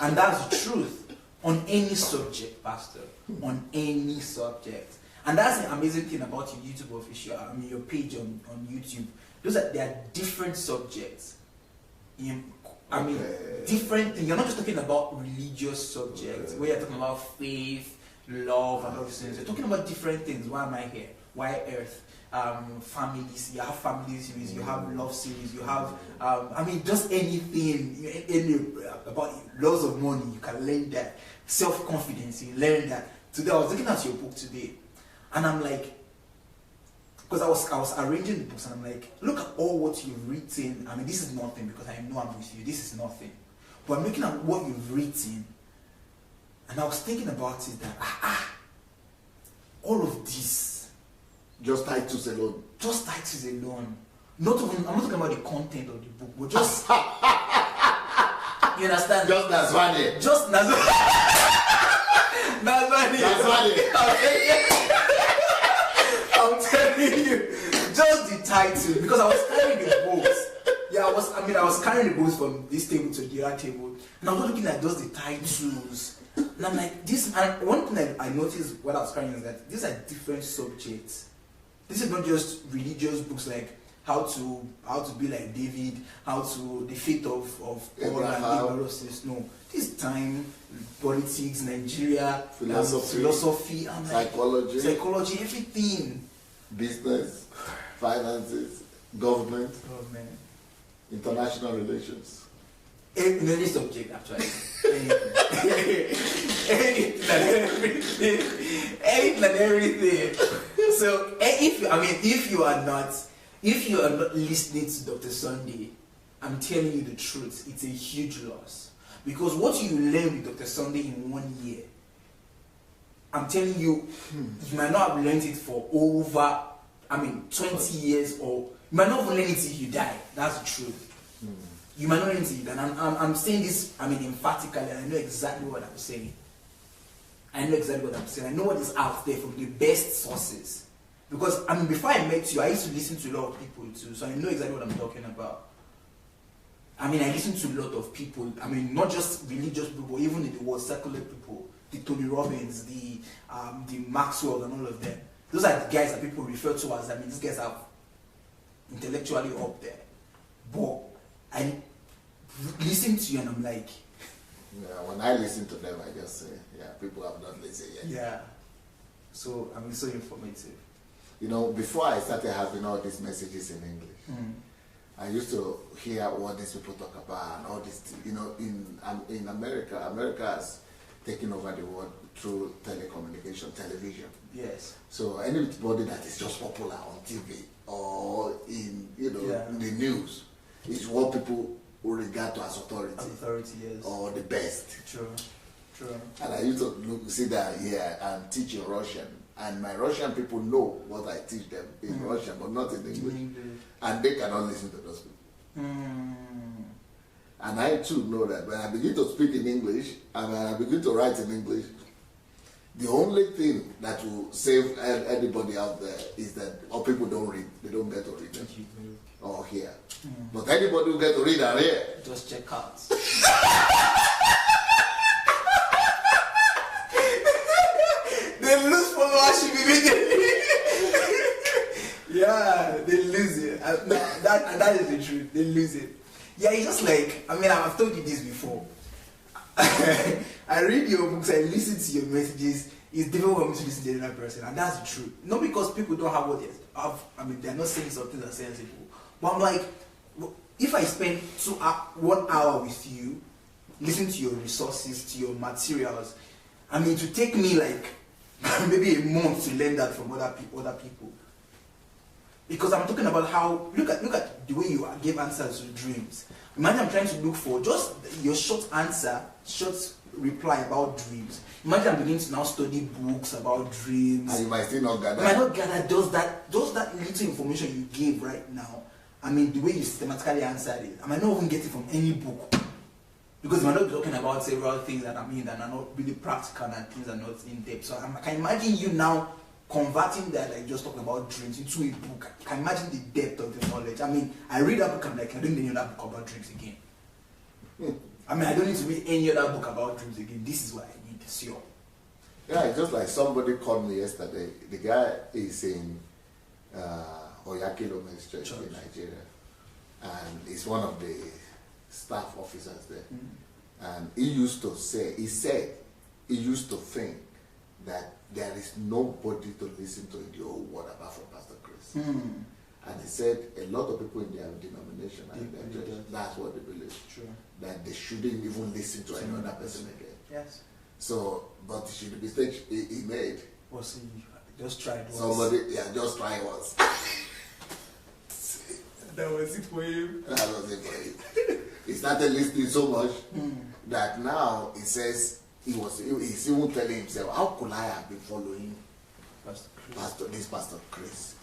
And that's the truth on any subject, Pastor. On any subject. And that's the amazing thing about your YouTube official, I mean your page on YouTube. There are different subjects. Different things. You're not just talking about religious subjects, where you're talking about faith, love, and all these things. You're talking about different things. Why am I here? Why Earth? Families. You have family series. You have love series. You have, just anything. About lots of money. You can learn that. Self-confidence. You learn that. Today, I was looking at your book today, and I'm like, because I was arranging the books, and I'm like, look at all what you've written. I mean, this is nothing because I know I'm with you. This is nothing. But I'm looking at what you've written, and I was thinking about it that all of this, just titles alone. Just titles alone. I'm not talking about the content of the book, but just you understand? Just Nazvani. Just Nazvani. I'm telling you, just the title, because I was carrying the books. Yeah, I was carrying the books from this table to the other table, and I was looking at just the titles, and I'm like, this. And one thing that I noticed when I was carrying is that these are different subjects. This is not just religious books like how to be like David, the faith of Paul and Abraham. No, this time, politics, Nigeria, philosophy, psychology, everything. Business, finances, government, international relations. In any subject, actually. Anything and everything. So, if you are not listening to Dr. Sandey, I'm telling you the truth, it's a huge loss. Because what you learn with Dr. Sandey in 1 year, I'm telling you, you might not have learned it for over, 20 years, or you might not even learn it till you die. That's the truth. you might not see it, and I'm saying this, I mean, emphatically, and I know exactly what I'm saying. I know exactly what I'm saying. I know what is out there from the best sources. Because, I mean, before I met you, I used to listen to a lot of people too, so I know exactly what I'm talking about. I mean, I listen to a lot of people. I mean, not just religious people, even in the world, secular people, the Tony Robbins, the Maxwell, and all of them. Those are the guys that people refer to as, I mean, these guys are intellectually up there. But I listen to you and I'm like... Yeah, when I listen to them, I just say, yeah, people have not listened yet. Yeah. So, I mean, so informative. You know, before I started having all these messages in English, I used to hear what these people talk about and all this, you know, in America, America has taken over the world through telecommunication, television. Yes. So anybody that is just popular on TV or in, you know, in the news is what people will regard to as authority. Authority, yes. Or the best. True. True. And I used to see that here and teach in Russian. And my Russian people know what I teach them in Russian, but not in English. And they cannot listen to those people. And I too know that when I begin to speak in English and when I begin to write in English, the only thing that will save anybody out there is that or people don't read, they don't get to read or hear. But anybody who get to read and hear, just check out. They lose followership immediately. Yeah, they lose it. That is the truth. They lose it. Yeah, it's just like, I mean, I've told you this before. I read your books, I listen to your messages. It's difficult for me to listen to another person, and that's the truth. Not because people don't have what they have. I mean, they're not saying something that's sensible. But I'm like, if I spend 1 hour with you, listening to your resources, to your materials, I mean, to take me like maybe a month to learn that from other people. Because I'm talking about how look at the way you give answers to dreams. Imagine I'm trying to look for just your short answer, short reply about dreams. Imagine I'm beginning to now study books about dreams. And you might still not gather. You might not gather just that little information you gave right now. I mean, the way you systematically answered it. I might not even get it from any book. Because we're not talking about several things that I mean that are not really practical and things that are not in depth. So I can imagine you now converting that, like just talking about dreams, into a book. I can imagine the depth of the knowledge. I mean, I read that book, I'm like, I don't need another book about dreams again. I mean, I don't need to read any other book about dreams again. This is what I need to see. Yeah, it's just like somebody called me yesterday. The guy is in Oyakilo Men's Church in Nigeria. And he's one of the staff officers there. And he used to say, he used to think that there is nobody to listen to in the whole world apart from Pastor Chris. And he said a lot of people in their denomination and in their church, that's what they believe. True. That they shouldn't even listen to another person again. Yes. So, but the mistake he made was he just tried once. Somebody, just try once. That was it for him. That was it for him. He started listening so much that now he says he's even telling himself, how could I have been following Pastor Chris?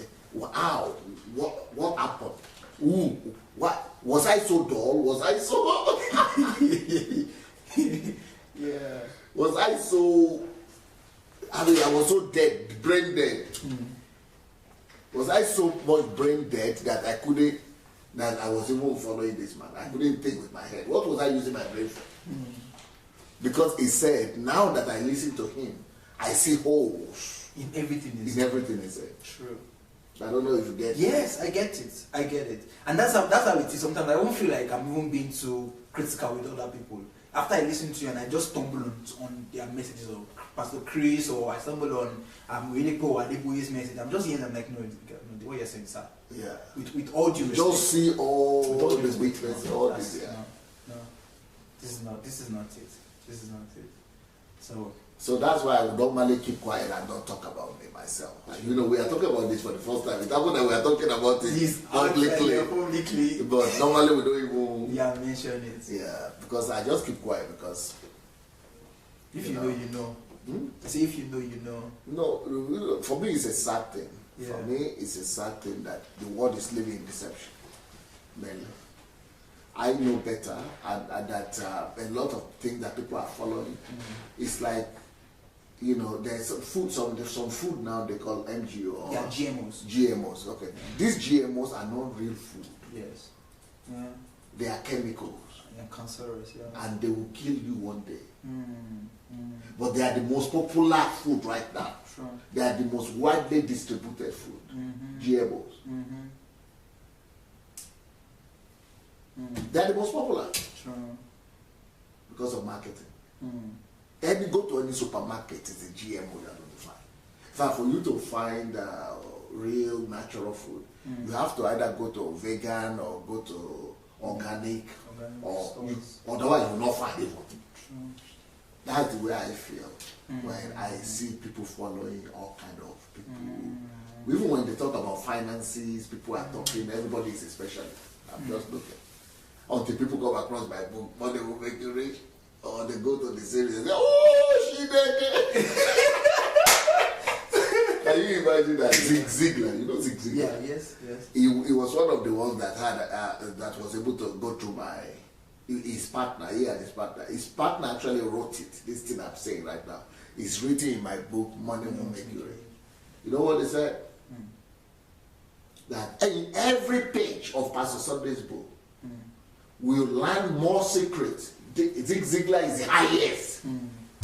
How? What happened? Ooh, what was I so dull? Was I so yeah. Was I so I mean I was so dead, brain dead. Was I so much brain dead that I was even following this man? I couldn't think with my head. What was I using my brain for? Because he said, now that I listen to him, I see holes in everything he said. True. I don't know if you get it. Yes, I get it. And that's how it is. Sometimes I won't feel like I'm even being too critical with other people. After I listen to you and I just stumble on their messages of Pastor Chris, or I stumble on really poor Adeboye's message, I'm just hearing them like, no, what you're saying, sir. Yeah. With all due respect. Just see all the weakness, all this. Yeah. No. This is not it. So that's why I would normally keep quiet and don't talk about me myself. And we are talking about this for the first time. It happened that we are talking about it publicly. But normally we don't even mention it. Yeah, because I just keep quiet because if you know, you know. See, if you know, you know. No, for me it's a sad thing. Yeah. For me it's a sad thing that the world is living in deception. Mainly. I know better, and that a lot of things that people are following, it's like, you know, there's some food, there's some food now they call MGO or GMOs. GMOs, okay. These GMOs are not real food. Yes. Yeah. They are chemicals. And cancerous, yeah. And they will kill you one day. But they are the most popular food right now. Sure. They are the most widely distributed food. GMOs. They are the most popular. Sure. Because of marketing. And you go to any supermarket, it's a GMO you're going to find. In fact, for you to find real natural food, you have to either go to vegan or go to organic, or otherwise you will not find it. That's the way I feel when I see people following all kind of people. Even when they talk about finances, people are talking, everybody is a specialist. I'm just looking. Until people come across my book, money will make you rich. Or they go to the series and say, oh, she did it. Can you imagine that? Zig Ziglar, you know Zig Ziglar? Yeah, yes. He was one of the ones that had that was able to go through his partner. He and his partner. His partner actually wrote it. This thing I'm saying right now. It's written in my book, Money Will Make You Rich. You know what they said? That in every page of Pastor Sunday's book, we'll learn more secrets. Zig Ziglar is the highest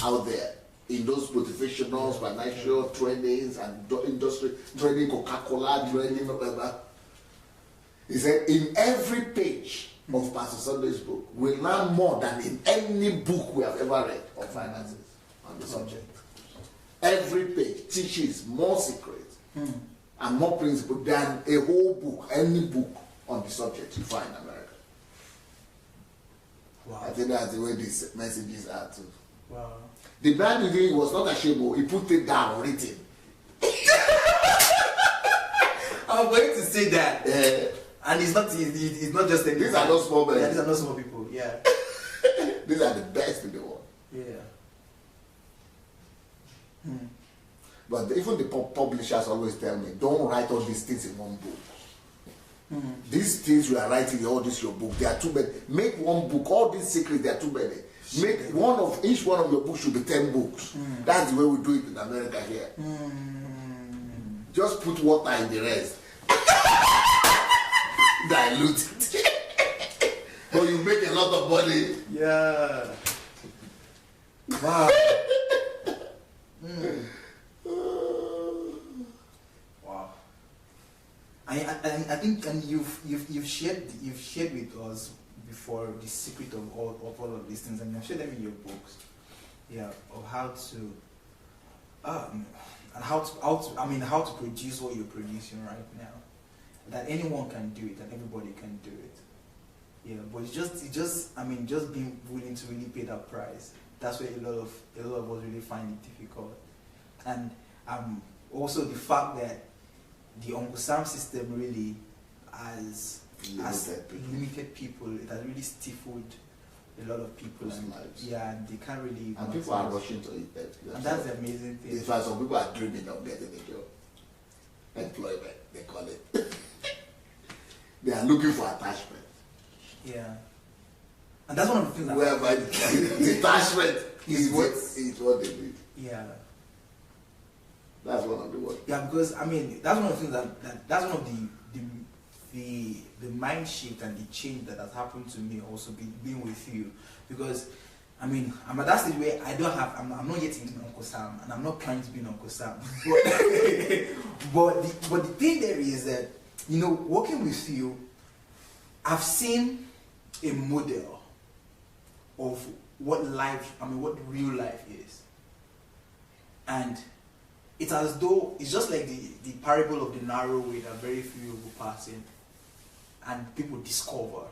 out there in those motivational, financial trainings and industry training, Coca-Cola training, whatever. He said, in every page of Pastor Sunday's book, we learn more than in any book we have ever read on finances on the subject. Every page teaches more secrets and more principles than a whole book, any book on the subject you find in America. Wow. I think that's the way these messages are too. Wow. The man he was not ashamed, he put it down written. I'm going to say that. Yeah. And it's not just These are not small men. Yeah, these are not small people. Yeah. These are the best in the world. Yeah. But even the publishers always tell me, don't write all these things in one book. These things you are writing in all this your book, they are too many. Make one book, all these secrets, they are too many. Make each one of your books should be 10 books. That's the way we do it in America here. Just put water in the rest. Dilute it. But you make a lot of money. Yeah. Wow. Wow. I think, and you've shared with us before the secret of all of these things, and you've shared them in your books. Yeah, of how to and how to produce what you're producing right now. That anyone can do it, and everybody can do it. Yeah, but it's just being willing to really pay that price. That's where a lot of us really find it difficult. And also the fact that the Uncle Sam system really has limited people. It has really stifled a lot of people. And, yeah, and they can't really. And people are rushing to it. And that's the amazing thing. In fact, some people are dreaming of getting a job. Employment, they call it. They are looking for attachment. Yeah. And that's one of the things that whereby detachment is what they need. Yeah. That's one of the words. Yeah, because that's one of the things that's one of the mind shift and the change that has happened to me also being with you. Because I'm at that stage where I'm not yet in Uncle Sam, and I'm not trying to be an Uncle Sam. But the thing there is that, working with you, I've seen a model of what real life is. And it's as though it's just like the parable of the narrow way that very few will pass in, and people discover,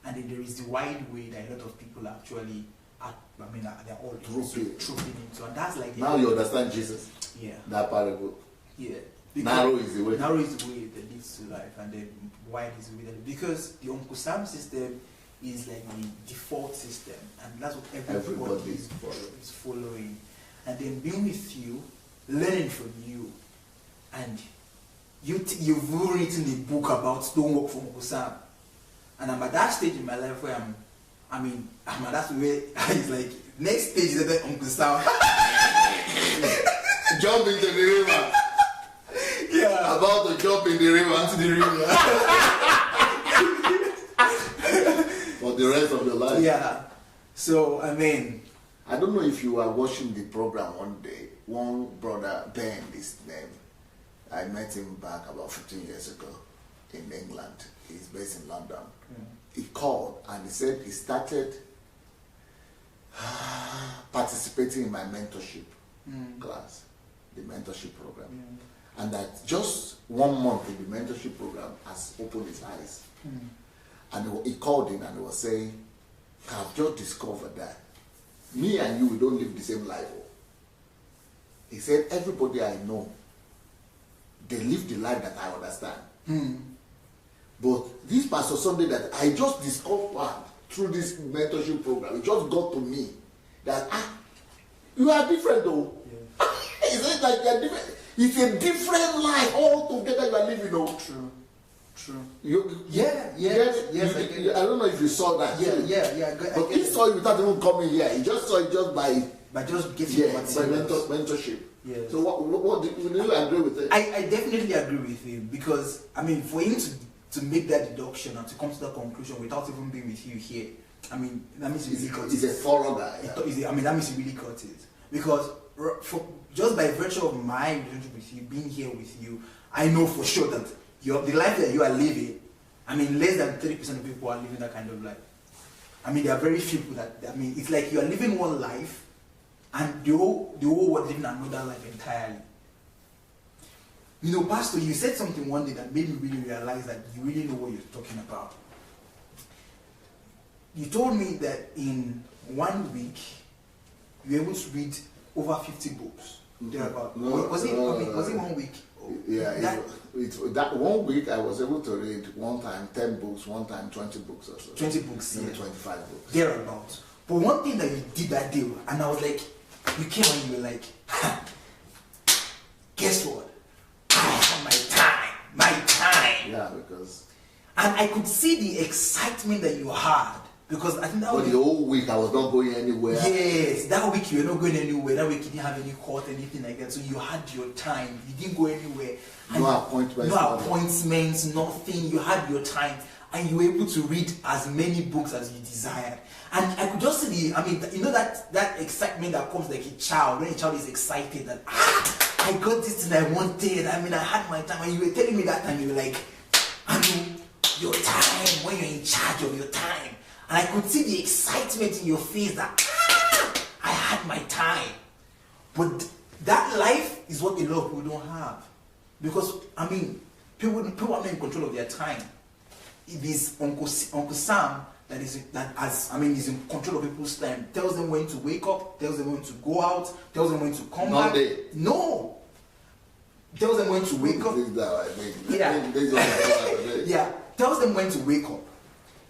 and then there is the wide way that a lot of people actually they're all trooping into, and that's like now you understand Jesus. Yeah. That parable. Yeah. Narrow is the way. Narrow is the way that leads to life, and then wide is the way that, because the Uncle Sam system is like the default system, and that's what everybody is following. And then being with you, learning from you, and you've written a book about don't work for Uncle Sam. And I'm at that stage in my life where I'm at that where it's like, next stage is that Uncle Sam. Jump into the river. Yeah. About to jump in the river. To the river. For the rest of your life. Yeah. So, I mean. I don't know if you were watching the program one day. One brother, Ben, his name. I met him back about 15 years ago in England. He's based in London. He called and he said he started participating in my mentorship class, the mentorship program. And that just 1 month in the mentorship program has opened his eyes. And he called in and he was saying, I've just discovered that me and you, we don't live the same life. He said, everybody I know, they live the life that I understand. But this Pastor Sunday that I just discovered through this mentorship program, it just got to me that you are different though. Yeah. It's like you're different. It's a different life altogether you are living though. True. Yes. I don't know if you saw that. Yeah. But he saw it without even coming here. He just saw it just by just getting by mentorship. Yeah. So what do you agree with it? I definitely agree with him because I mean for him to make that deduction and to come to that conclusion without even being with you here, I mean that means he really got it. He's a thorough guy. Yeah. I mean that means he really got it because just by virtue of my relationship with you, being here with you, I know for sure that the life that you are living, I mean less than 30% of people are living that kind of life. I mean there are very few people that, I mean it's like you are living one life and the whole world living another life entirely. You know, Pastor, you said something one day that made me really realize that you really know what you're talking about. You told me that in 1 week you were able to read over 50 books. Was it 1 week? Yeah, that 1 week I was able to read one time 10 books, one time 20 books or so. 20 books, maybe yeah. 25 books. Thereabouts. But one thing that you did that day, and I was like, you came and you were like, guess what? I have my time. Yeah, because. And I could see the excitement that you had. Because I think that the whole week I was not going anywhere. Yes, that week you were not going anywhere. That week you didn't have any court, anything like that. So you had your time. You didn't go anywhere. No appointments, nothing. You had your time. And you were able to read as many books as you desired. And I could just see that excitement that comes like a child. When a child is excited that, I got this thing I wanted. I mean, I had my time. And you were telling me that time, you were like, I mean, your time, when you're in charge of your time. And I could see the excitement in your face that, I had my time. But that life is what a lot of people don't have. Because, I mean, people are not in control of their time. It is Uncle Sam is in control of people's time. Tells them when to wake up, tells them when to go out, tells them when to come back. No. Tells them when to wake up. Yeah. Tells them when to wake up.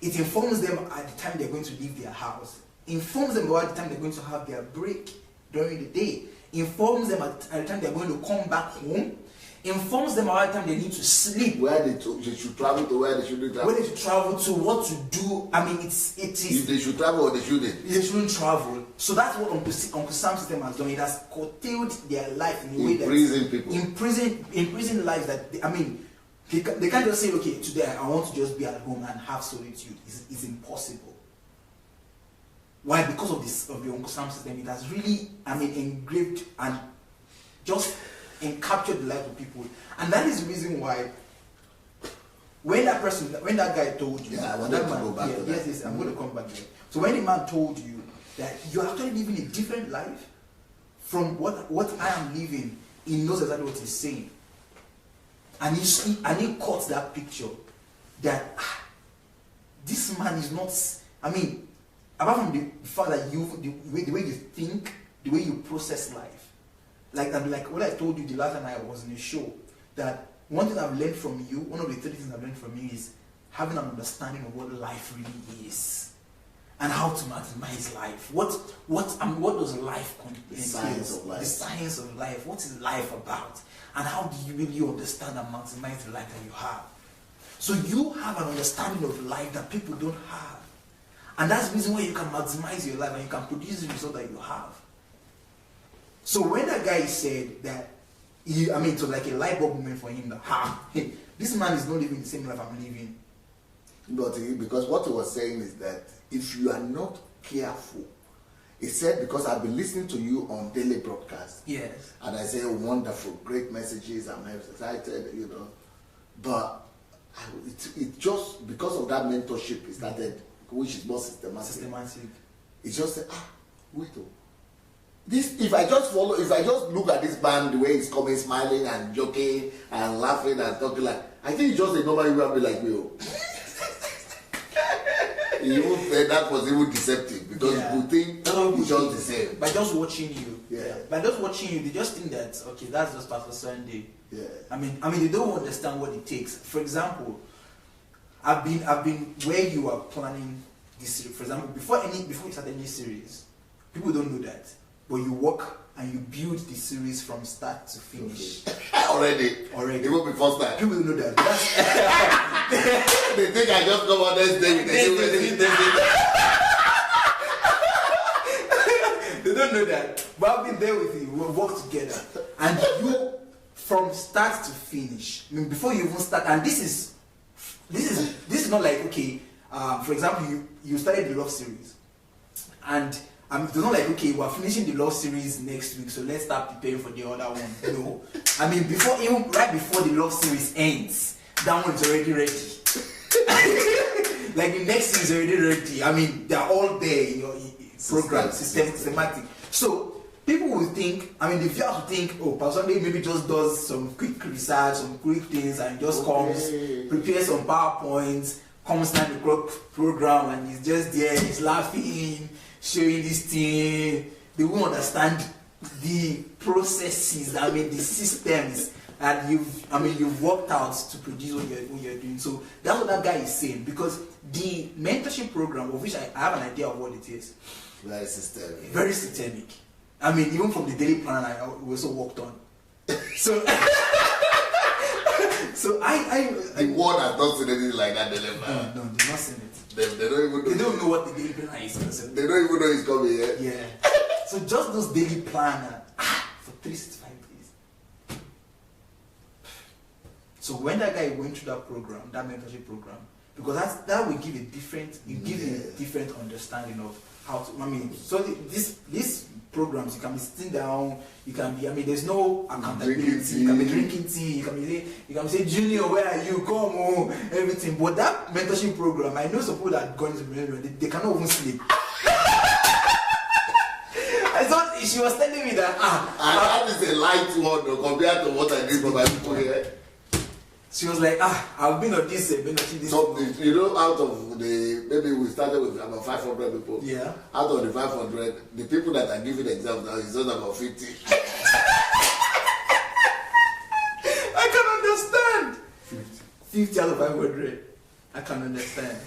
It informs them at the time they're going to leave their house. Informs them about the time they're going to have their break during the day. Informs them at the time they're going to come back home. Informs them about the time they need to sleep. Where they should travel to, where they shouldn't travel. Where they should travel to, what to do. I mean, it is. If they should travel or they shouldn't. They shouldn't travel. So that's what Uncle Sam's system has done. It has curtailed their life in a way that people. Imprison lives that they can't just say, okay, today I want to just be at home and have solitude. It's impossible. Why? Because of the Uncle Sam system, it has really, engraved and just captured the life of people. And that is the reason why when that guy told you, I'm going to come back there. So when the man told you that you're actually living a different life from what I am living, he knows exactly what he's saying. And he caught that picture that this man is not, apart from the fact that the way you think, the way you process life, like what I told you the last time I was in a show, that one thing I've learned from you, one of the 3 things I've learned from you is having an understanding of what life really is and how to maximize life. What does life contain? The science of life. The science of life. What is life about? And how do you really understand and maximize the life that you have? So you have an understanding of life that people don't have. And that's the reason why you can maximize your life and you can produce the result that you have. So when that guy said that, it was like a light bulb moment for him that, hey, this man is not living the same life I'm living. But because what he was saying is that if you are not careful, he said, because I've been listening to you on daily broadcast. Yes. And I say, wonderful, great messages, I'm excited, But it just, because of that mentorship, it started, which is more systematic. It's just said, wait, if I just look at this man, the way he's coming, smiling and joking and laughing and talking like, I think it's just a normal human being like me. That was even deceptive because you think it's just the same. By just watching you. Yeah. By just watching you, they just think that, okay, that's just Pastor Sandey. Yeah. They don't understand what it takes. For example, I've been where you are planning this series. For example, before you start any series, people don't know that. But you work and you build the series from start to finish. Already. Even before start. People don't know that. They think I just come on this day with They don't know that. But I've been there with you. We'll work together. And you, from start to finish, before you even start, and this is not like, okay, for example, you started the love series. And it's not like, okay, we're finishing the love series next week, so let's start preparing for the other one. No. Right before the love series ends, that one's already ready. Like the next series is already ready. They're all there in your program, systematic. So people will think, the viewers will think, oh, Pastor Sandey maybe just does some quick research, some quick things, and just comes, prepares some PowerPoints, comes down the program, and he's just there, he's laughing, showing this thing. They won't understand the processes, the systems that you've worked out to produce what you're doing. So that's what that guy is saying, because the mentorship program, of which I have an idea of what it is, very systemic. Very systemic. Even from the daily plan, I also worked on. So, the world has not seen anything like that. No, they've not seen it. They don't even know. They don't know what the daily planner is. They don't even know it's coming yet. Yeah. So just those daily planner for 365 days. So when that guy went through that program, that mentorship program, because that will give a different, different understanding of how to. So these programs, you can be sitting down, you can be. There's no accountability. You can be drinking tea. You can be saying, Junior, where are you? Come on, everything. But that mentorship program, I know some people that are going to they cannot even sleep. I thought she was telling me that. That is a light one compared to what I did for my people here. She was like, I've been on this, So, out of maybe we started with about 500 people. Yeah. Out of the 500, the people that are giving exams now is just about 50. I can understand. 50 out of 500. I can understand.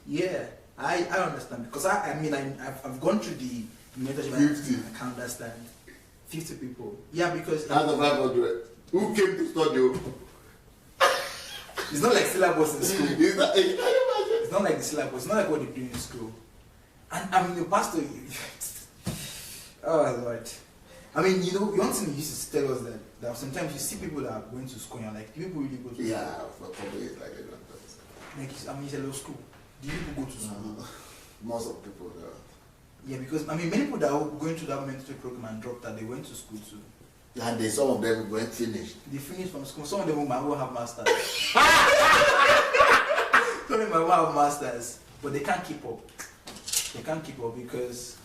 Yeah, I understand, because I've gone through the mentorship. 50. I can understand. 50 people. Yeah, because out of 500, who came to study? It's not like syllabus in school. It's not like the syllabus. It's not like what they do in school. And the pastor. Oh Lord. One thing you used to tell us that sometimes you see people that are going to school and you're like, do people really go to school? Yeah, for probably it's like it's a low school. Do people go to school? Most of people do. Yeah, because many people that are going through that mentorship program and dropped that, they went to school too. And some of them went finished. They finished from school. Some of them might well have masters. Some of them might well have masters, but they can't keep up. They can't keep up because,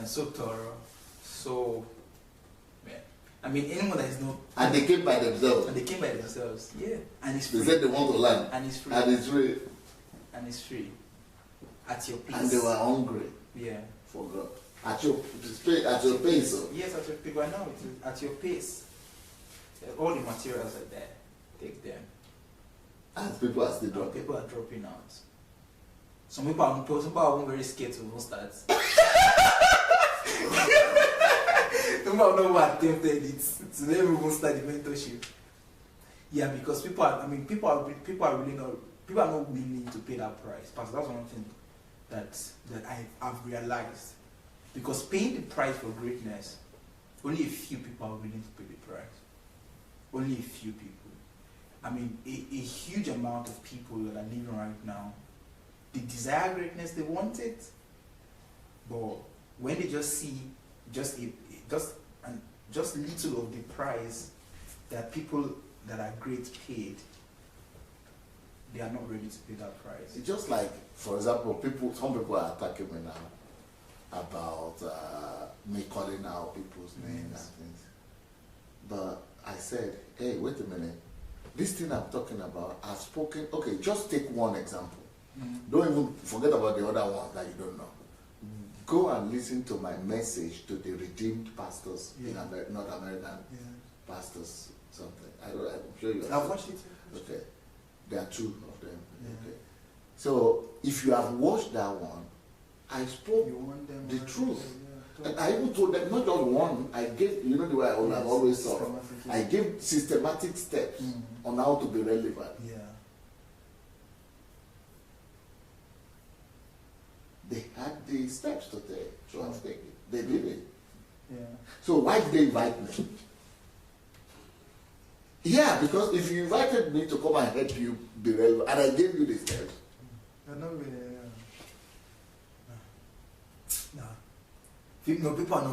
so thorough, so. Anyone that is not. And they came by themselves. Yeah, and it's free. They said they want to learn. And it's free. And it's free. At your pace. And they were hungry. Yeah. For God. At your pace. So. Yes, at your pace. Right now, at your pace. All the materials are there. Take them. And people are still dropping. People are dropping out. Some people are very scared to even start. No matter what attempted it, to never even start the mentorship. Yeah, because people are not willing to pay that price. But that's one thing that I've realized. Because paying the price for greatness, only a few people are willing to pay the price. Only a few people. I mean, a huge amount of people that are living right now, they desire greatness, they want it, but when they just see just little of the price that people that are great paid, they are not ready to pay that price. It's just like, for example, some people are attacking me now about me calling out people's names and things. But I said, hey, wait a minute. This thing I'm talking about, I've spoken. Okay, just take one example. Don't even forget about the other ones that you don't know. Go and listen to my message to the redeemed pastors in North American pastors. Something. I'm sure you have. I've watched it. Okay, there are 2 of them. Okay, so if you have watched that one, I spoke the truth. And I even told them, not just one, I gave, you know the way I've always thought, I gave systematic steps on how to be relevant. Yeah. They had the steps to take, so I've taken it. They did it. Yeah. So why did they invite me? Yeah, because if you invited me to come and help you be relevant, and I gave you the steps. They're not really, people are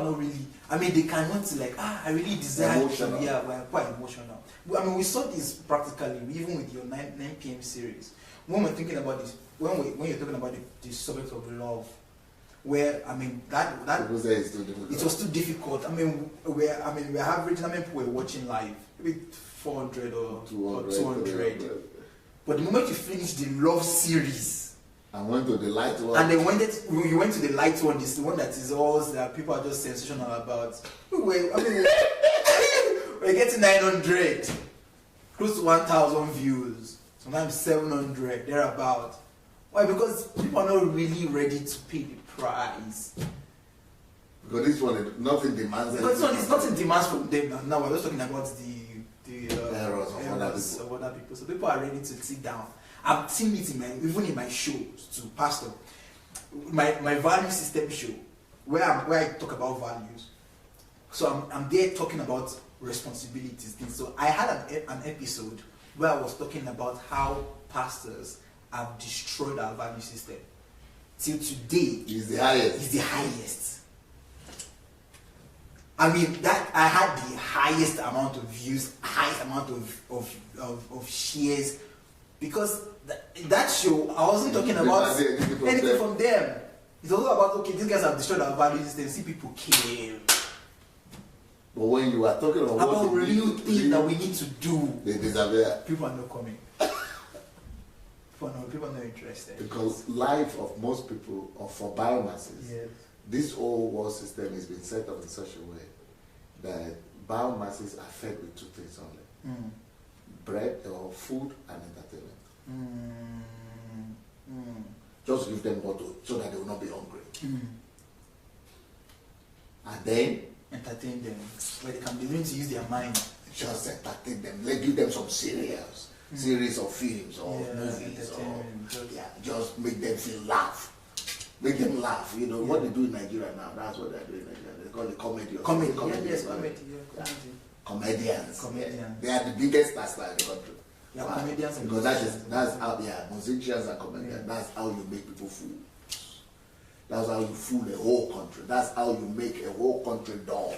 not really, I mean, they cannot say like, I really desire emotional. We're quite emotional. I mean, we saw this practically, even with your 9 p.m. series. When we're thinking about this, when you're talking about the subject of love, where, I mean, that it was too difficult. I mean, we're averaging, people were watching live, maybe 400 or 200. But the moment you finish the love series, I went to the light one. And you went to the light one, this one that is always that people are just sensational about. We're getting 900, close to 1,000 views, sometimes 700, thereabout. Why? Because people are not really ready to pay the price. Because this one, nothing demands. Because this one is nothing demands from them. Now we're just talking about the errors of other people. So people are ready to sit down. I've seen it even in my shows to pastor, my value system show, where I talk about values. So I'm there talking about responsibilities. So I had an episode where I was talking about how pastors have destroyed our value system. Till today, it's the highest. It's the highest. I mean, that I had the highest amount of views, highest amount of shares. Because that show, I wasn't talking about anything from them. It's also about, okay, these guys have destroyed our value system. See, people kill. But when you are talking about real things that we need to do, they disappear. People are not coming. People are not interested. Because life of most people, or for biomasses, this whole world system has been set up in such a way that biomasses are fed with 2 things only. Bread or food and entertainment. Just give them water so that they will not be hungry. And then entertain them where they can begin to use their mind. Just entertain them. Give them some series of films or movies just make them feel laugh. Make them laugh. You know what they do in Nigeria now, that's what they're doing in Nigeria. They call it comedy. Comedians. They are the biggest stars in the country. Comedians because that's how musicians and comedians. That's how you make people fool. That's how you fool a whole country. That's how you make a whole country dull.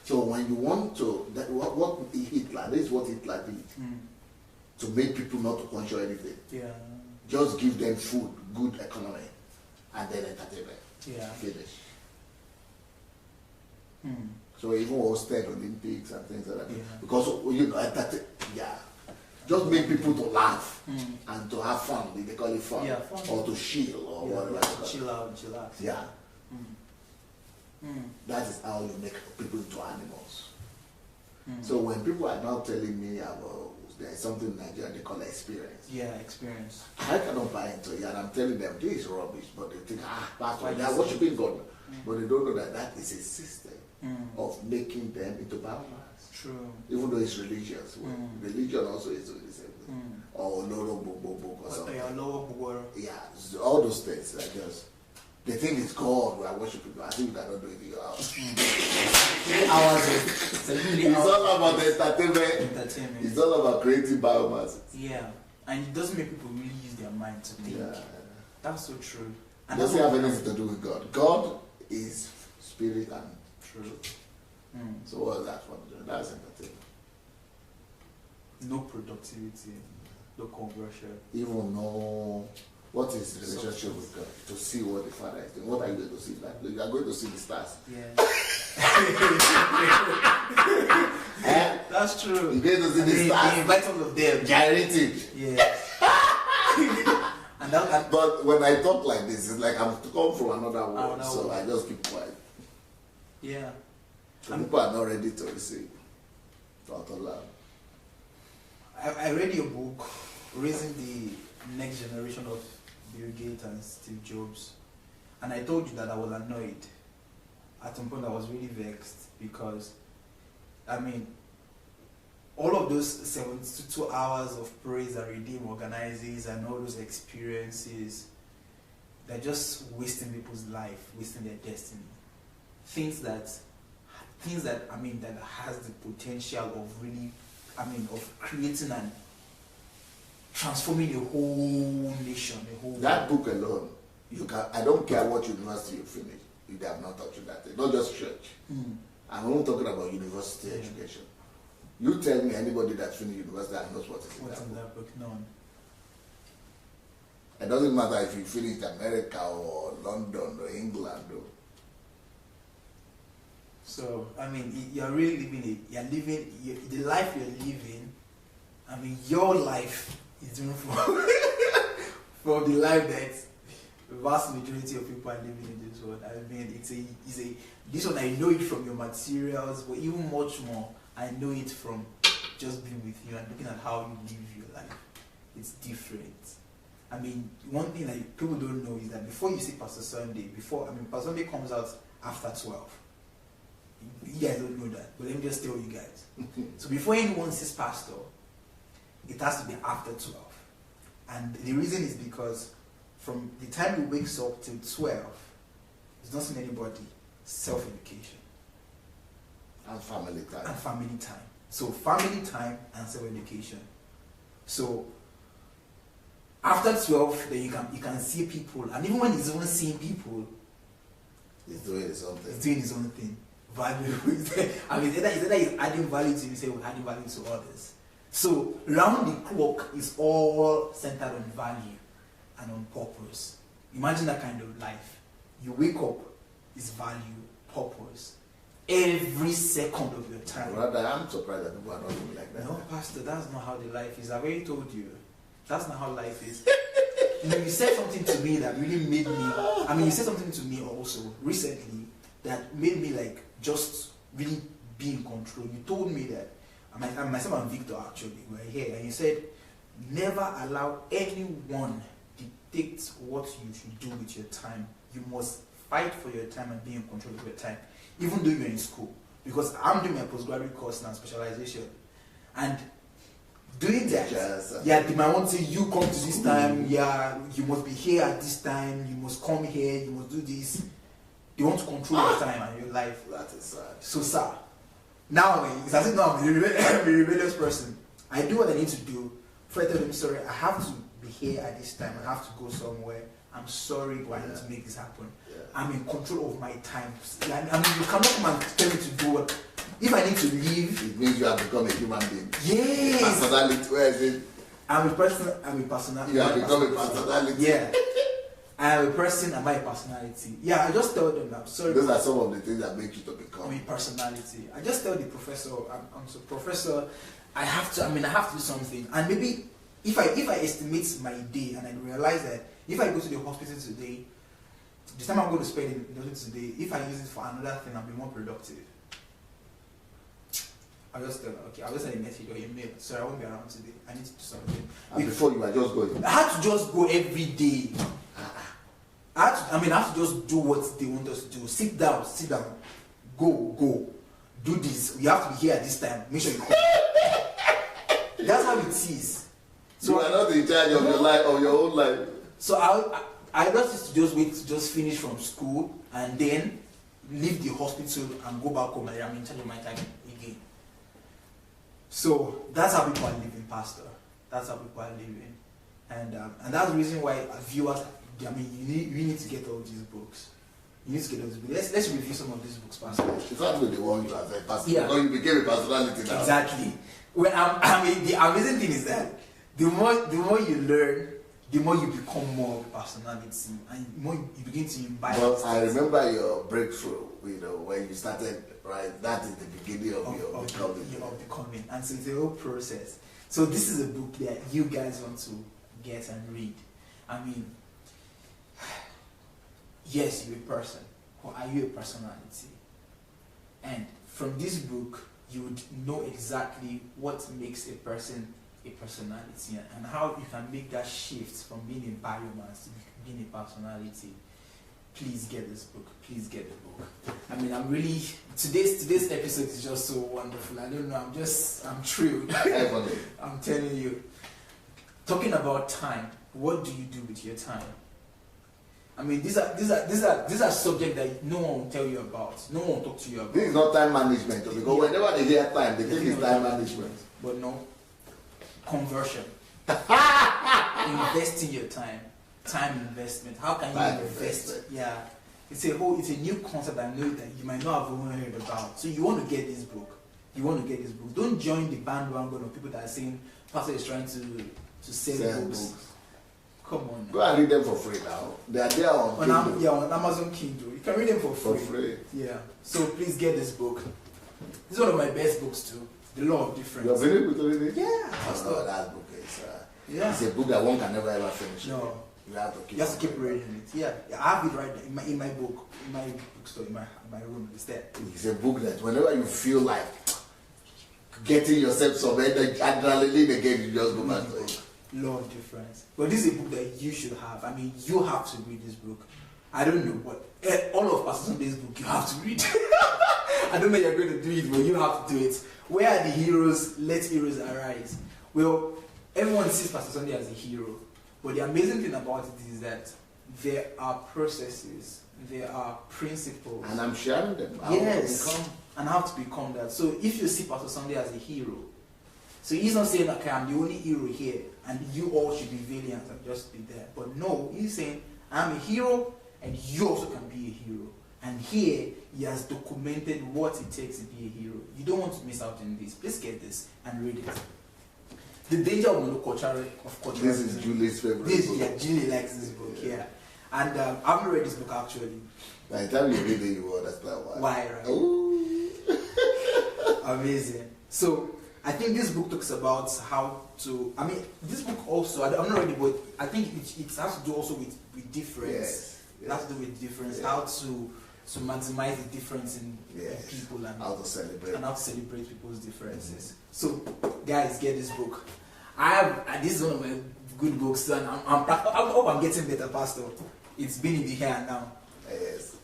So when you want to, this is what Hitler did to make people not to control anything. Just give them food, good economy, and then entertainment. Finish. So even hosted Olympics and things like that. Because just make people to laugh and to have fun. They call it fun. Or to chill or whatever. Chill out. That is how you make people into animals. So when people are now telling me about there's something in Nigeria they call experience. Experience. I cannot buy into it, and I'm telling them this is rubbish, but they think, Pastor, they are worshiping God. But they don't know that that is a system of making them into biomass. True. Even though it's religious. Well, religion also is doing the same thing. Or Loro Bobo or something. Yeah, so all those things are just, they think it's God we are worshiping, but I think we cannot do it in your house. 3 hours. It's all about the entertainment. It's all about creating biomass. Yeah. And it doesn't make people really use their mind to think. Yeah. That's so true. It doesn't have anything to do with God. God is spirit and truth. So what is that for? That's entertainment. No productivity, no conversion. Even no, what is the relationship with God? To see what the Father is doing. What are you going to see? Like, you are going to see the stars. Yeah. That's true. You're going to see the stars. They invite all of them. Guaranteed. Yeah. But when I talk like this, it's like I'm come from another world, so I just keep quiet. Yeah. People are not ready to receive. I read your book, Raising the Next Generation of Bill Gates and Steve Jobs, and I told you that I was annoyed. At some point I was really vexed because, I mean, all of those 72 hours of praise that Redeem organizes and all those experiences, they're just wasting people's life, wasting their destiny. Things that I mean that has the potential of really, I mean, of creating and transforming a whole nation, a whole that book alone, you can, I don't care what university you finish, if they have not taught you that thing, not just church. I'm not talking about university education. You tell me anybody that's finished university and knows what is in that book. None. It doesn't matter if you finished America or London or England. Or. So, I mean, you're really living the life you're living, I mean, your life is different from the life that the vast majority of people are living in this world. I mean, this one I know it from your materials, but even much more, I know it from just being with you and looking at how you live your life. It's different. I mean, one thing that people don't know is that before you see Pastor Sandey, Pastor Sandey comes out after 12. You guys don't know that, but let me just tell you guys. So before anyone sees Pastor, it has to be after 12. And the reason is because from the time he wakes up till 12, he's not seeing anybody. Self-education. And family time. And family time. So family time and self-education. So after 12, then you can see people, and even when he's even seeing people, he's doing his own thing. He's doing his own thing. Value. I mean, either he's adding value to himself or adding value to others. So round the clock is all centered on value and on purpose. Imagine that kind of life. You wake up, is value, purpose. Every second of your time. Rather, I'm surprised that people are not doing like that. No, Pastor, that's not how the life is. I've already told you. That's not how life is. You said something to me that really made me, you said something to me also recently that made me like just really be in control. You told me that, myself and Victor actually were here, and you said, never allow anyone dictate what you should do with your time. You must fight for your time and be in control of your time, even though you're in school. Because I'm doing my postgraduate course now, specialization. And doing that, they might want to say, you come to this time, you must be here at this time, you must come here, you must do this. They want to control your time and your life. That is sad. So sad. Now, it's as if now I'm a rebellious person. I do what I need to do. Before I tell them, sorry, I have to be here at this time, I have to go somewhere. I'm sorry, but I need to make this happen. Yeah. I'm in control of my time. You cannot come and tell me to do what. If I need to leave, it means you have become a human being. Yes. Personality, where is it? I'm a personality. You have become a personality. Yeah. I am a person and my personality. Yeah, I just tell them that. Sorry. Those are some of the things that make you to become. My personality. I just tell the professor, I'm so professor, I have to do something. And maybe if I estimate my day and I realize that if I go to the hospital today, the time I'm going to spend in the hospital today, if I use it for another thing, I'll be more productive. I'll just tell them, okay, I'll just send a message or a mail. Sorry, I won't be around today. I need to do something. And before you were just going? I had to just go every day. I have to just do what they want us to do. Sit down, go. Do this. You have to be here at this time. Make sure you come. That's how it is. So you are not in charge of your life, of your own life. So I just used to wait to just finish from school and then leave the hospital and go back home and I'm in charge of my time again. So that's how people are living, Pastor. That's how people are living. And that's the reason why viewers, you need to get all these books. You need to get all these books. Let's review some of these books, Pastor. It's not the one you have a pastor. Yeah. Because you became a personality now. Exactly. The amazing thing is that the more you learn, the more you become more of a personality, and the more you begin to imbibe. Well, I remember your breakthrough. When you started, right? That is the beginning of your becoming. And so it's a whole process. So this is a book that you guys want to get and read. I mean, yes, you're a person, or are you a personality? And from this book, you would know exactly what makes a person a personality and how you can make that shift from being a biomass to being a personality. Please get this book. Please get the book. I mean, I'm really today's episode is just so wonderful. I don't know. I'm thrilled. I'm telling you. Talking about time. What do you do with your time? I mean, these are subjects that no one will tell you about. No one will talk to you about. This is not time management, because whenever they hear time, they think it's time management. But no. Conversion. Investing your time. Time investment. How can you invest? Yeah. It's a new concept I know that you might not have even heard about. So you want to get this book. Don't join the bandwagon of people that are saying Pastor is trying to sell books. Come on now. Go and read them for free now. They are there on Kindle. On Amazon Kindle. You can read them for free. Yeah. So please get this book. This is one of my best books too. The Law of Difference. You have read it already? Yeah. That book is it's a book that one can never ever finish. No. You have to keep reading it. Yeah. I have it right there in my book, in my bookstore, in my room. It's there. It's a book that whenever you feel like getting yourself some adrenaline again, you just go back to it. Law of Difference. But this is a book that you should have. I mean, you have to read this book. I don't know, but all of Pastor Sandei's book you have to read. I don't know you're going to do it, but you have to do it. Where are the heroes? Let heroes arise. Well, everyone sees Pastor Sandei as a hero, but the amazing thing about it is that there are processes, there are principles. And I'm sharing them. Yes, and how to become that. So if you see Pastor Sandei as a hero, so he's not saying, okay, I'm the only hero here, and you all should be valiant and just be there. But no, he's saying, I'm a hero, and you also can be a hero. And here, he has documented what it takes to be a hero. You don't want to miss out on this. Please get this and read it. The danger of monoculture, This is Julie's favorite book. Yeah, Julie likes this book, yeah. And I haven't read this book actually. By the time you read it, you will understand why. Why, right? Ooh. Amazing. So, I think this book talks about how to, this book also, I'm not ready, but I think it has to do also with difference. Yes. It has to do with difference, how to maximize the difference in people and how to celebrate. And how to celebrate people's differences. So, guys, get this book. This is one of my good books, and I hope I'm getting better, Pastor. It's been in the hair now. Yes.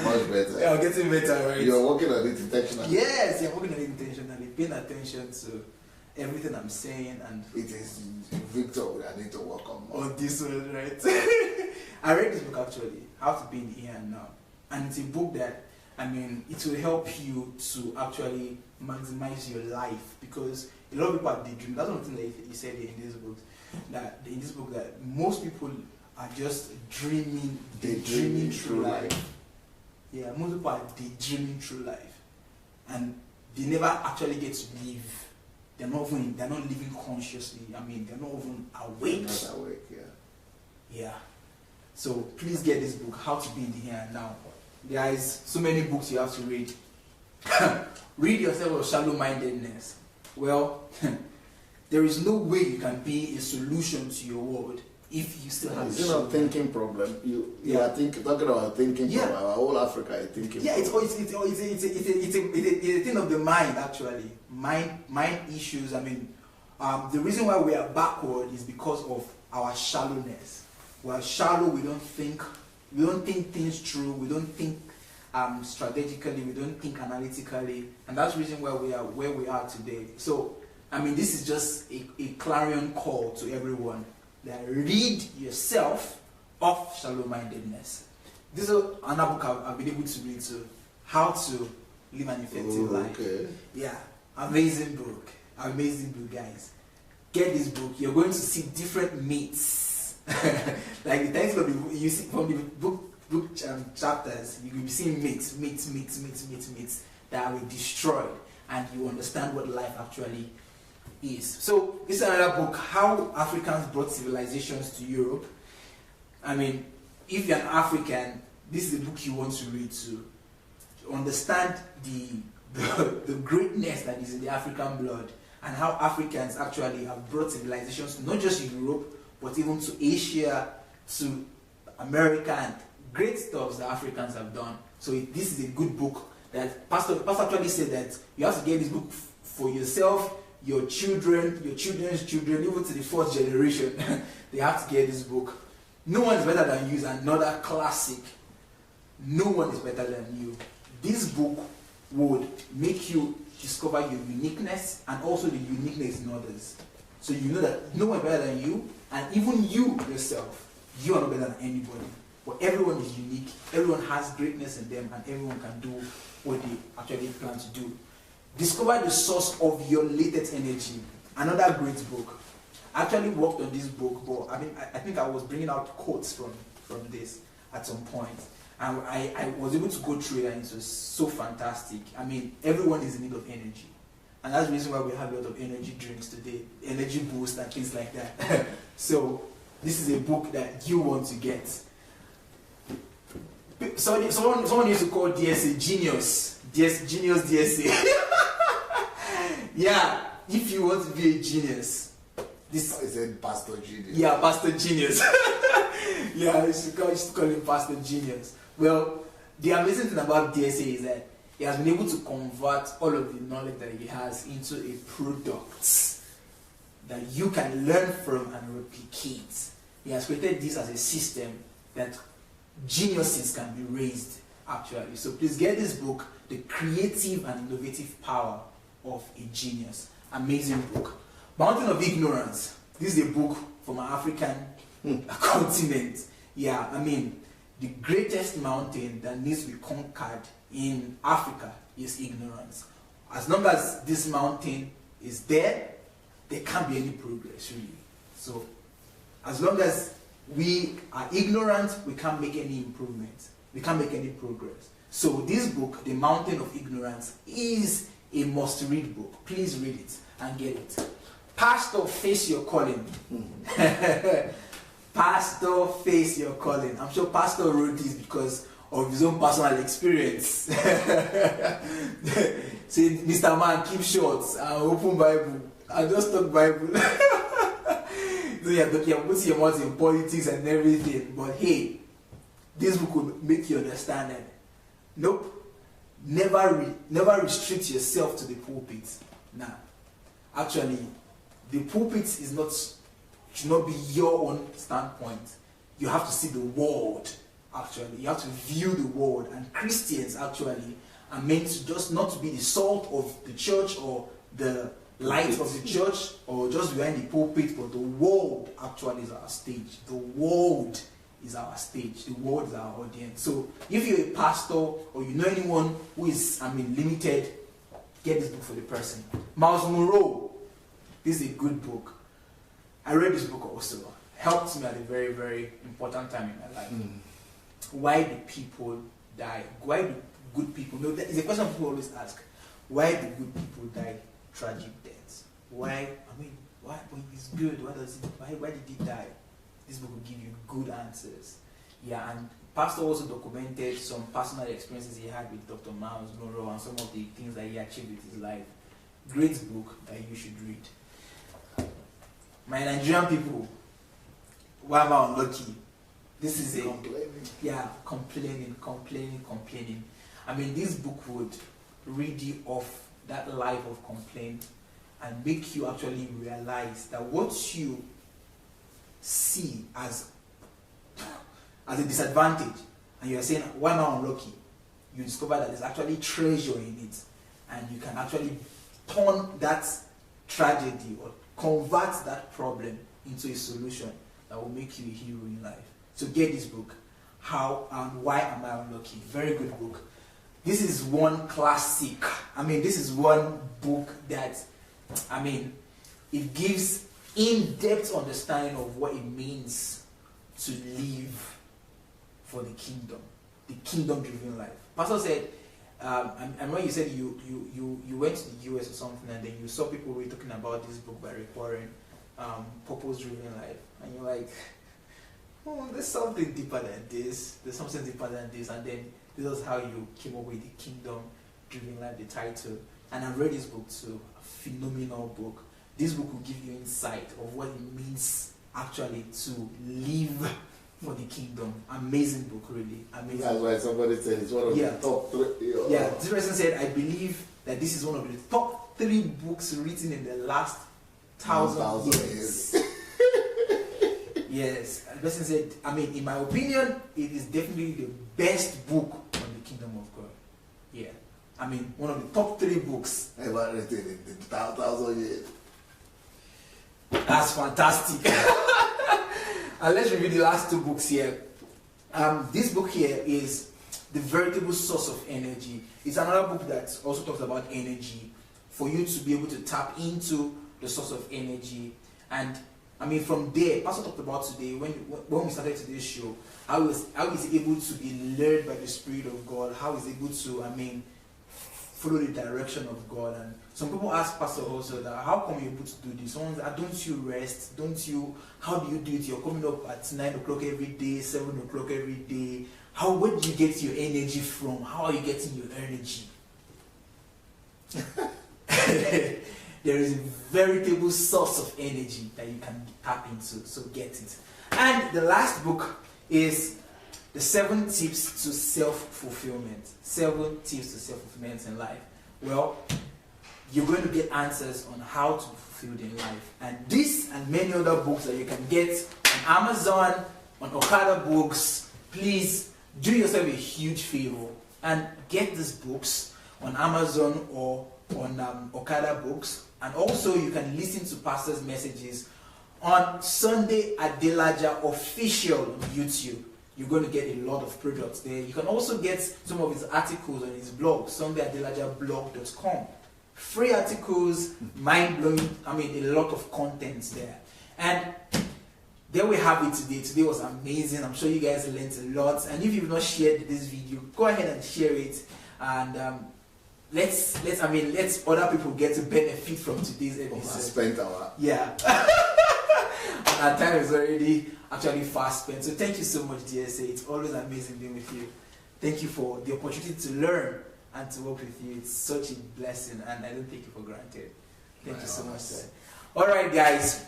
Much better. Yeah, I'm getting better, right? You're working on it intentionally. Yes, you're working on it intentionally, paying attention to everything I'm saying, and it is Victor I need to work on this one, right? I read this book actually, How to Be in the Here and Now, and it's a book that it will help you to actually maximize your life, because a lot of people are daydreaming. That's one thing that he said in this book. That most people are just daydreaming through life. Yeah, most people are daydreaming through life, and they never actually get to live. They're not living consciously. They're not even awake. Not awake, yeah. Yeah. So please get this book, How to Be in the Here and Now. There is so many books you have to read. Read yourself of shallow-mindedness. Well, there is no way you can be a solution to your world if you still have it's not a thinking problem. You are talking about thinking problem. Our whole Africa is thinking problem. It's a thing of the mind, actually. Mind issues. The reason why we are backward is because of our shallowness. we're shallow, we don't think things through, we don't think strategically, we don't think analytically, and that's the reason why we are where we are today. So, I mean, this is just a clarion call to everyone that read yourself off shallow-mindedness. This is another book I've been able to read too, How to Live an Effective Life. Okay. Yeah, amazing book, guys. Get this book. You're going to see different meats. Like the title of the book, you see from the book chapters, you will be seeing meats that will destroy, and you understand what life actually is. So this is another book, How Africans Brought Civilizations to Europe. I mean, if you're an African, this is the book you want to read to understand the greatness that is in the African blood, and how Africans actually have brought civilizations to not just Europe, but even to Asia, to America, and great stuff that Africans have done. So this is a good book that Pastor actually said that you have to get this book for yourself, your children, your children's children, even to the fourth generation. They have to get this book. No one is better than you is another classic. No one is better than you. This book would make you discover your uniqueness and also the uniqueness in others. So you know that no one is better than you, and even you yourself, you are not better than anybody. But everyone is unique, everyone has greatness in them, and everyone can do what they actually plan to do. Discover the source of your latent energy. Another great book. I actually worked on this book, but I think I was bringing out quotes from this at some point. And I was able to go through it, and it was so fantastic. I mean, everyone is in need of energy. And that's the reason why we have a lot of energy drinks today, energy boost and things like that. So this is a book that you want to get. Someone used to call DSA genius. Genius DSA. Yeah, if you want to be a genius. This I said Pastor Genius. Yeah, Pastor Genius. Yeah, I used to call him Pastor Genius. Well, the amazing thing about DSA is that he has been able to convert all of the knowledge that he has into a product that you can learn from and replicate. He has created this as a system that geniuses can be raised, actually. So please get this book, The Creative and Innovative Power of a Genius. Amazing book. Mountain of Ignorance. This is a book from our African continent. Yeah, I mean, the greatest mountain that needs to be conquered in Africa is ignorance. As long as this mountain is there can't be any progress, really. So, as long as we are ignorant, we can't make any improvements. We can't make any progress. So, this book, The Mountain of Ignorance, is a must-read book. Please read it and get it. Pastor, Face Your Calling. Pastor, Face Your Calling. I'm sure Pastor wrote this because of his own personal experience. Say, Mr. Man, keep short and open Bible. I just talk Bible. So you're putting your mouth in politics and everything. But hey, this book will make you understand that. Nope. Never restrict yourself to the pulpit. Nah. Actually, the pulpit should not be your own standpoint. You have to see the world, actually. You have to view the world. And Christians, actually, are meant to just not to be the salt of the church or the light of the church or just behind the pulpit, but the world actually is our stage. The world is our stage. The world is our audience. So if you're a pastor or you know anyone who is, limited, get this book for the person. Miles Monroe. This is a good book. I read this book also. Helped me at a very, very important time in my life. Why do people die? Why do good people? No, it's a question people always ask. Why do good people die tragic deaths? Why? Why when he's good? Why did he die? This book will give you good answers. Yeah, and Pastor also documented some personal experiences he had with Dr. Miles Monroe and some of the things that he achieved with his life. Great book that you should read. My Nigerian people, why am I unlucky? This is complaining. This book would rid you of that life of complaint and make you actually realize that what you see as as a disadvantage, and you're saying, why am I unlucky? You discover that there's actually treasure in it, and you can actually turn that tragedy or convert that problem into a solution that will make you a hero in life. So get this book, How and Why Am I Unlucky? Very good book. This is one classic. I mean, this is one book that, I mean, it gives in-depth understanding of what it means to live for the kingdom-driven life. Pastor said, and when you said you went to the US or something, and then you saw people really talking about this book by Rick Warren, Purpose-Driven Life, and you're like, oh, there's something deeper than this. There's something deeper than this, and then this is how you came up with the Kingdom-Driven Life, the title. And I read this book too, a phenomenal book. This book will give you insight of what it means actually to live for the kingdom. Amazing book, really. Amazing. That's why somebody said it's one of the top 3. Yeah, this person said, I believe that this is one of the top 3 books written in the last 1,000 years. Yes. And the person said, I mean, in my opinion, it is definitely the best book on the kingdom of God. Yeah. I mean, one of the top 3 books ever written in the 1,000 years. That's fantastic. And let's review the last 2 books here. This book here is The Veritable Source of Energy. It's another book that also talks about energy, for you to be able to tap into the source of energy. And I mean, from there, Pastor talked about today, when we started today's show, how is able to be led by the Spirit of God, how is able to, I mean, follow the direction of God. And some people ask Pastor also that, how come you're able to do this? Someone says, don't you rest? How do you do it? You're coming up at 9 o'clock every day, 7 o'clock every day. Where do you get your energy from? How are you getting your energy? There is a veritable source of energy that you can tap into, so get it. And the last book is The 7 Tips to Self-Fulfillment. 7 Tips to Self-Fulfillment in Life. Well, you're going to get answers on how to fulfill in life. And this and many other books that you can get on Amazon, on Okada Books, please do yourself a huge favor and get these books on Amazon or on Okada Books. And also you can listen to Pastor's messages on Sandey Adelaja Official on YouTube. You're going to get a lot of products there. You can also get some of his articles on his blog, SandeyAdelajablog.com. Free articles, mind-blowing, I mean, a lot of contents there. And there we have it today. Today was amazing. I'm sure you guys learned a lot. And if you've not shared this video, go ahead and share it. And let's other people get to benefit from today's episode. Yeah. Our time is already actually fast spent. So thank you so much, DSA. It's always amazing being with you. Thank you for the opportunity to learn and to work with you. It's such a blessing, and I don't take it for granted. Thank you so much, sir. All right, guys.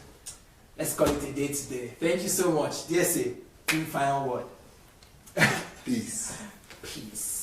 Let's call it a day today. Thank you so much. DSA, final word. Peace. Peace.